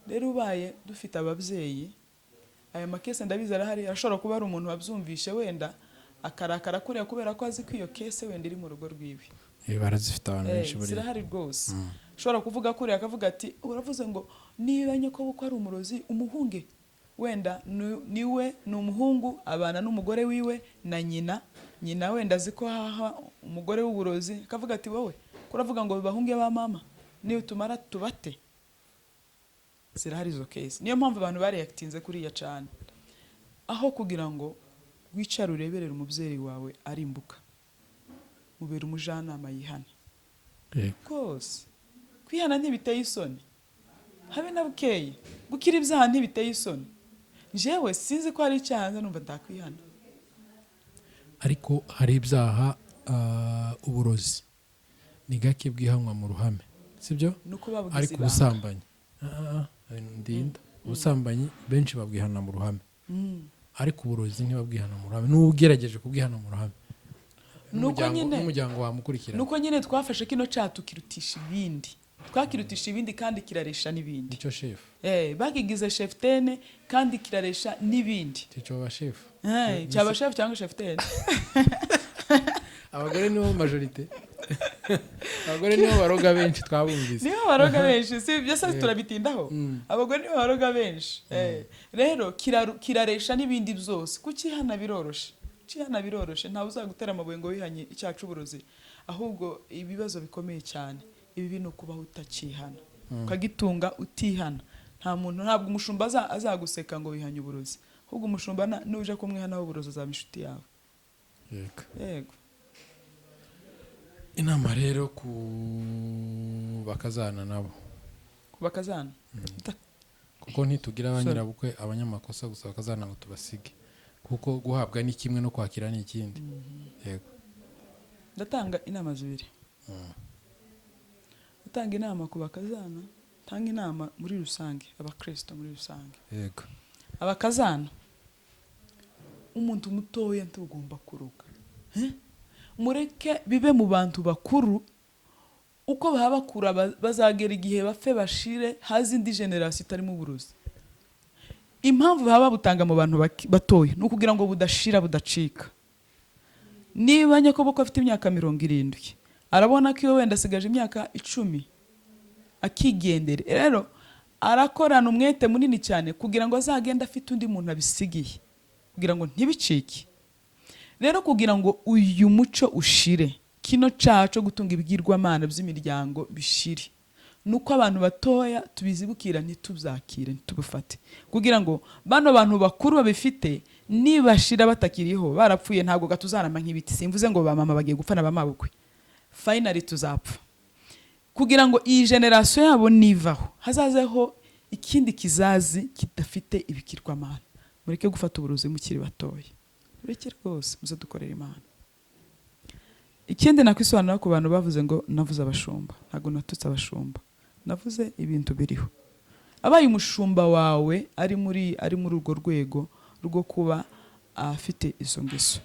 Rero ubaye dufite ababyeyi, aya makese ndabizi arahari, ashobora kuba ari umuntu wabyumvishe wenda akarakara kuriya kubera ko azi ko iyo kese wenda iri mu rugo rwiwe. barazifite abantu benshi buri zirahari rwose. Ushobora kuvuga kuriya akavuga ati uravuze ngo niba nyoko ko ari umurozi umuhunge, wenda niwe ni umuhungu abana n'umugore wiwe na nyina wenda azi ko haha umugore w'uburozi, akavuga ati wowe kuravuga ngo bahunge ba mama niyo tumara tubate. Zirahari izo case. Niyo mpamvu abantu bareactinze kuriya cyane, aho kugira ngo wicara ureberera umubyeyi wawe arimbuka, mubera umujyanama yihana. Rwose kwihana ntibiteye isoni, habe na bukeye. Gukira ibyaha ntibiteye isoni. Jewe sinzi ko hari icyaha numva ndakwihana. Ariko hari ibyaha uburozi ni gake bwihanwa mu ruhame, sibyo? Ariko ubusambanyi ndinda ubusambanyi benshi babwihana mu ruhame, ariko uburozi ntibabwihana mu ruhame. N'ugerageje kubwihana mu ruhame n'umuryango wamukurikirana. Nuko nyine twafashe kino cyaha tukirutisha ibindi, twakirutisha ibindi kandi kiraresha n'ibindi. Icyo chef bakigize chef tene kandi kiraresha n'ibindi. Icyo ba chef cyaba chef cyangwa chef tene. Abagore nibo majorite, abagore nibo baroga benshi, twabumvise nibo baroga benshi, si byo se turabitindaho. Abagore nibo baroga benshi. Rero kiraresha n'ibindi byose. Kukihana biroroshe, ntawe uzagutera amabuye ngo wihanye icyacu uburozi, ahubwo ibibazo bikomeye cyane ibi no kubaho utakihana, ukagitunga utihana. Ntabwo umushumba azaguseka ngo wihanye uburozi, ahubwo umushumba nuje kumwihana uburozi azaba inshuti yawe. Yego. Inama rero ku bakazana nabo, kuko ntitugira abanyirabukwe abanyamakosa gusa, bakazana ngo tubasige, kuko guhabwa ni kimwe no kwakira ni ikindi. Yego. Ndatanga inama zibiri. Ndatanga inama ku bakazana, tanga inama muri rusange, abakristo muri rusange. Yego. Abakazana, umuntu mutoya ntugomba kuruka. Mureke bibe mu bantu bakuru, uko baba bakura bazagera igihe bapfe bashire, hazi indi generation itarimo uburozi. Impamvu baba butanga mu bantu batoya no kugira ngo budashira budacika. Niba nyakoboko afite imyaka 70 arabona ko iyo wenda asigaje imyaka 10 akigendere, rero arakorana umwete munini cyane kugira ngo azagenda afite undi muntu abisigiye, kugira ngo ntibicike. Rero kugira ngo uyu muco ushire, kino cyaco gutunga ibigirwamana by'imiryango bishire, nuko abantu batoya tubizibukira ntitubyakire ntitubufate, kugira ngo bano bantu bakuru babifite nibashira batakiriho barapfuye ntabwo gatuzarama nk'ibiti. Simvuze ngo ba mama bagiye gupfa na bamabukwe, finally tuzapfa. Kugira ngo iyi generation yabo nivaho, hazazeho ikindi kizazi kidafite ibikirwamana. Mureke gufata uburozi mukiri batoya, mureke rwose muze dukorera Imana. Ikindi nakwisobanura ku bantu bavuze ngo navuze abashumba, ntago natutse abashumba, navuze ibintu biriho. Abaye umushumba wawe ari muri urwo rwego rwo kuba afite izo ngeso,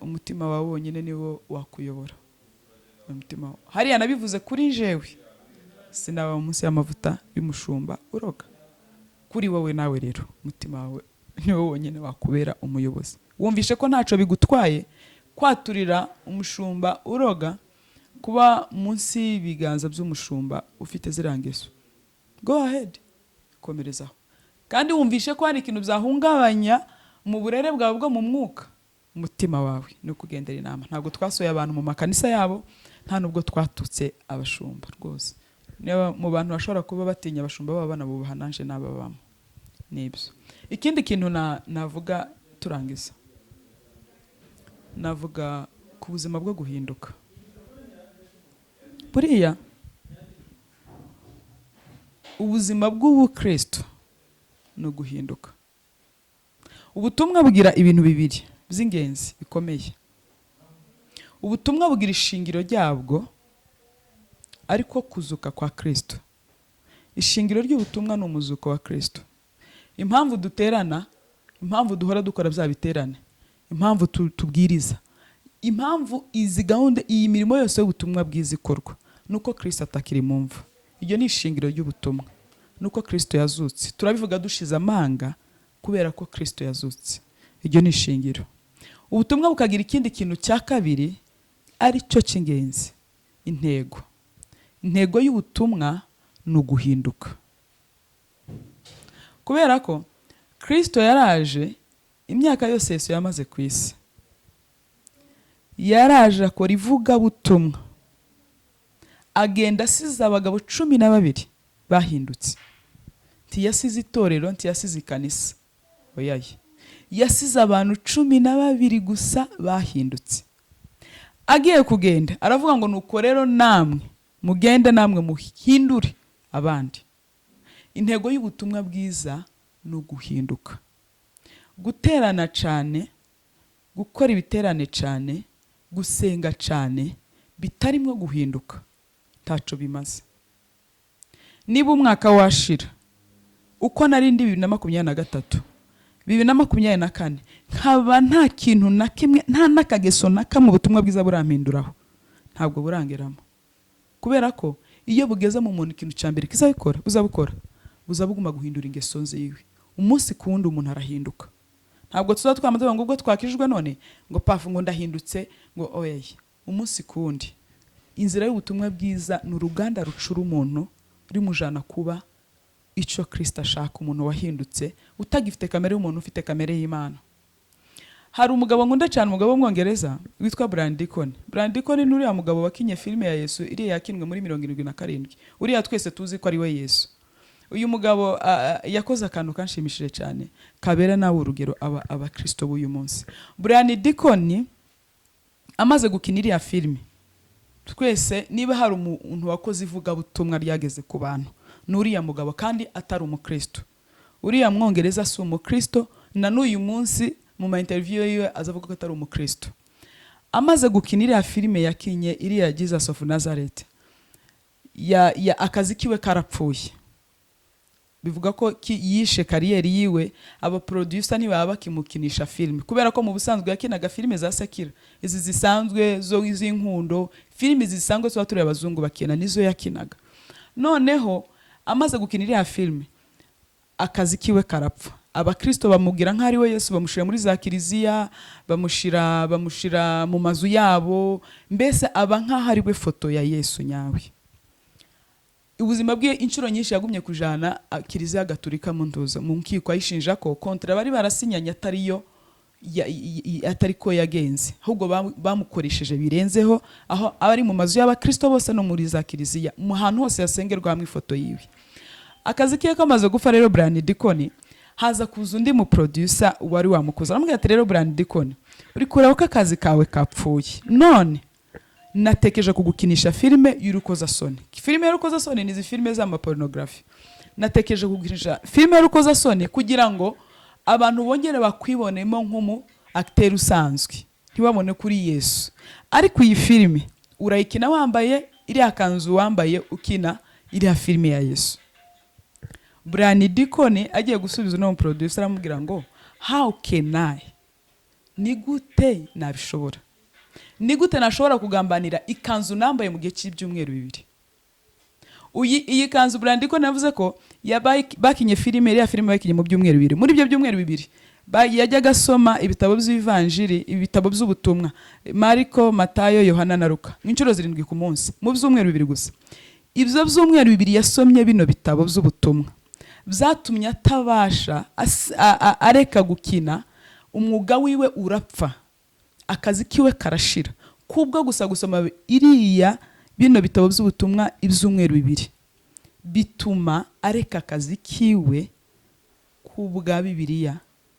umutima wawe wonyine niwo wakuyobora. Umutima hariya nabivuze kuri jewe, sinaba munsi y'amavuta y'umushumba uroga. Kuri wowe nawe rero umutima wawe niwo wonyine wakubera umuyobozi. Wumvishe ko ntaco bigutwaye kwaturira umushumba uroga, kuba munsi y'ibiganza by'umushumba ufite zirangeso, go ahead, komerezaho. Kandi wumvishe ko hari ikintu byahungabanya mu burere bwawe bwo mu mwuka, umutima wawe no kugendera inama. Ntabwo twasoye abantu mu makanisa yabo, nta nubwo twatutse abashumba rwose. Niba mu bantu bashobora kuba batinya abashumba baba banabubaha, nanje nababamo nibyo. Ikindi kintu navuga turangiza, navuga ku buzima bwo guhinduka. Buriya ubuzima bw'ubukristo ni uguhinduka. Ubutumwa bugira ibintu bibiri by'ingenzi bikomeye. Ubutumwa bugira ishingiro ryabwo ariko kuzuka kwa Kristo. Ishingiro ry'ubutumwa ni umuzuko wa Kristo. Impamvu duterana, impamvu duhora dukora bya biterane, impamvu tubwiriza, impamvu izi gahunda, iyi mirimo yose y'ubutumwa bwiza ikorwa, nuko Kristo atakiri mu mva. Iryo ni ishingiro ry'ubutumwa, nuko Kristo yazutse. Turabivuga dushize amanga kubera ko Kristo yazutse. Iryo ni ishingiro. Ubutumwa bukagira ikindi kintu cya kabiri ari cyo cy'ingenzi, intego. Intego y'ubutumwa ni uguhinduka. Kubera ko Kristo yaraje, imyaka yose Yesu yamaze ku isi, yaraje akora ivugabutumwa, agenda asize abagabo 12 bahindutse. Ntiyasize itorero, ntiyasize ikanisa, oyaye, yasize abantu 12 gusa bahindutse. Agiye kugenda aravuga ngo nuko rero namwe mugende, namwe muhindure abandi. Intego y'ubutumwa bwiza ni uguhinduka. Guterana cyane, gukora ibiterane cyane, gusenga cyane, bitarimo guhinduka ntaco bimaze. Niba umwaka washira uko narindi 2023, 2024 nkaba nta kintu na kimwe, nta nakageso na kamwe ubutumwa bwiza burampinduraho, ntabwo burangeramo. Kubera ko iyo bugeze mu muntu ikintu cyambere kizabikora, buzabuguma guhindura ingeso ziwe. Umunsi kundi umuntu arahinduka. Ntabwo twamaze ngo ubwo twakijwe none ngo pafu ngo ndahindutse ngo oye. Umunsi kundi inzira y'ubutumwa bwiza ni uruganda rucura umuntu rimujana kuba ico Kristo ashaka, umuntu wahindutse utagifite kamere y'umuntu, ufite kamere y'Imana. Hari umugabo nkunda cyane, umugabo w'Umwongereza witwa Brian Deacon. Brian Deacon ni uriya mugabo wakinye filime ya Yesu iriya yakinwe muri 77. Uriya twese tuzi ko ari we Yesu. Uyu mugabo yakoze akantu kanshimishije cyane kabera nawe urugero abakristo b'uyu munsi. Brian Deacon amaze gukinira iriya filime, twese niba hari umuntu wakoze ivuga butumwa ryageze ku bantu, n'uriya mugabo kandi atari umukristo. Uriya Mwongereza si umukristo, na n'uyu munsi mu ma interview yiwe azavuga ko atari umukristo. Amaze gukinira iriya filime yakinye iriya Jesus of Nazareth, akazi kiwe karapfuye. Bivuga ko yishe kariyeri yiwe, aba producer ntibaba bakimukinisha filime kubera ko mu busanzwe yakinaga filime za Sekira, izi zisanzwe zo iz'inkundo, filime zisanzwe zo batureba abazungu bakina nizo yakinaga. Noneho amaze gukinira ya filime, akazi kiwe karapfa. Abakristo bamugira nk'ari we Yesu, bamushira muri za kiliziya, bamushira mu mazu yabo, mbese aba nk'ahari we foto ya Yesu nyawe. Ubuzima bwe inshuro nyinshi yagumye kujana kiliziya Gatolika mu ntuza mu nkiko ayishinja ko kontra bari barasinyanye atari ko yagenze, ahubwo bamukoresheje birenzeho, aho abari mu mazu y'abakristo bose no muri za kiliziya, mu hantu hose yasengerwa hamwe ifoto yiwe. Akazi kiye kamaze gufa rero Brian Deacon, haza kuza undi mu producer wari wamukoza, aramubwira ati rero Brian Deacon, uri kureba ko akazi kawe kapfuye, none natekereje kugukinisha filime y'urukozasoni. Filime y'urukozasoni ni filime za pornography. Natekereje kugukinisha filime y'urukozasoni kugira ngo abantu bongere bakwibonemo nk'umu acteur usanzwe, ntibabone kuri Yesu. Ariko iyi filime urayikina wambaye iriya kanzu wambaye ukina iriya filime ya Yesu. Brian Deacon agiye gusubiza no producer aramubwira ngo how can I, ni gute nabishobora, ni gute nashobora kugambanira ikanzu nambaye mu gihe cy'ibyumweru 2. Iyi kanzu Brian Deacon yavuze ko bakinye filime, iriya filime bakinye mu byumweru 2. Muri ibyo byumweru 2 yajyaga asoma ibitabo by'ivanjiri, ibitabo by'ubutumwa, Mariko, Matayo, Yohana na Luka, inshuro 7 ku munsi mu byumweru 2 gusa. Ibyo byumweru 2 yasomye bino bitabo by'ubutumwa, byatumye atabasha areka gukina, umwuga wiwe urapfa, akazi kiwe karashira kubwo gusa gusoma iriya bino bitabo by'ubutumwa ibyumweru 2. Bituma areka akazi kiwe kubwa Bibiliya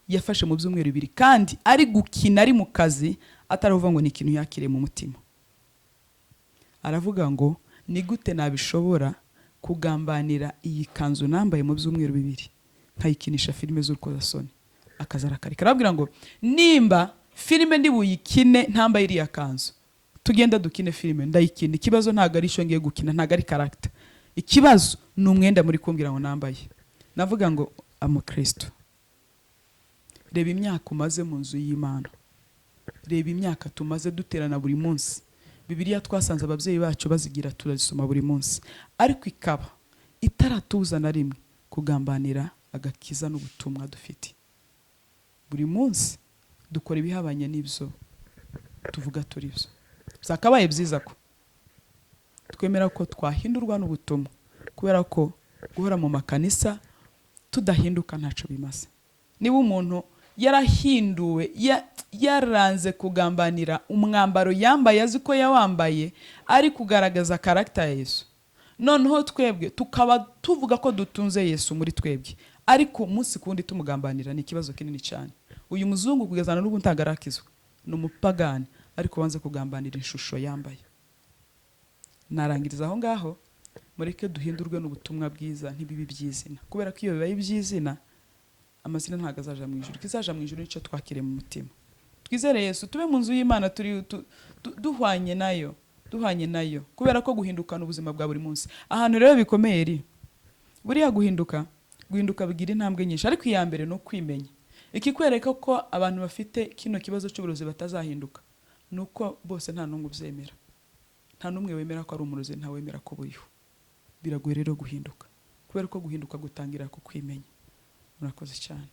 yafashe mu byumweru 2, kandi ari gukina ari mu kazi ataravuga ngo ni ikintu yakire mu mutima. Aravuga ngo ni gute nabishobora kugambanira iyi kanzu nambaye mu byumweru 2 nkayikinisha filime z'urukozasoni, akaza arakareka arabwira ngo nimba filime ndi buyikine ntambaye iriya kanzu, tugenda dukine filime ndayikina, ikibazo ntabwo ari isho ngiye gukina, ntabwo ari character, ikibazo ni umwenda muri kumbwira ngo nambaye. Navuga ngo Kristo, reba imyaka umaze mu nzu y'Imana, reba imyaka tumaze duterana buri munsi. Bibiliya twasanze ababyeyi bacu bazigira, turazisoma buri munsi, ariko ikaba itaratuza na rimwe kugambanira agakiza n'ubutumwa dufite. Buri munsi dukora ibihabanye n'ibyo tuvuga turi byo. Byakabaye byiza ko twemera ko twahindurwa n'ubutumwa, kubera ko guhora mu makanisa tudahinduka ntaco bimaze. Niba umuntu yarahinduwe, yaranze kugambanira umwambaro yambaye azi ko yawambaye, ari kugaragaza karakter ya Yesu, noneho twebwe tukaba tuvuga ko dutunze Yesu muri twebwe, ariko umunsi kundi tumugambanira, ni ikibazo kinini cyane. Uyu muzungu kugezana n'ubu ntagarakizwa, ni umupagani, ariko wanze kugambanira ishusho yambaye. Narangiriza aho ngaho, mureke duhindurwe n'ubutumwa bwiza ntibibi by'izina, kubera ko iyo bibaye iby'izina amazina ntabwo azaja mu ijuru. Kizaja mu ijuru nicyo twakire mu mutima. Twizere Yesu, tube mu nzu y'Imana turi duhwanye nayo, kubera ko guhindukana ubuzima bwa buri munsi. Ahantu rero bikomeye ri buriya guhinduka bigira intambwe nyinshi, ariko iya mbere no kwimenya. Ikikwereka ko abantu bafite kino kibazo cy'uburozi batazahinduka, nuko bose nta n'umwe ubyemera, nta n'umwe wemera ko ari umurozi, nta wemera ko buriho. Biragoye rero guhinduka, kubera ko guhinduka gutangira ku kwimenya. Murakoze cyane.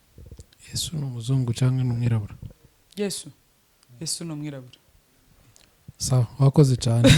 Yesu ni umuzungu cyangwa ni umwirabura? Yesu ni umwirabura. Sawa, wakoze cyane.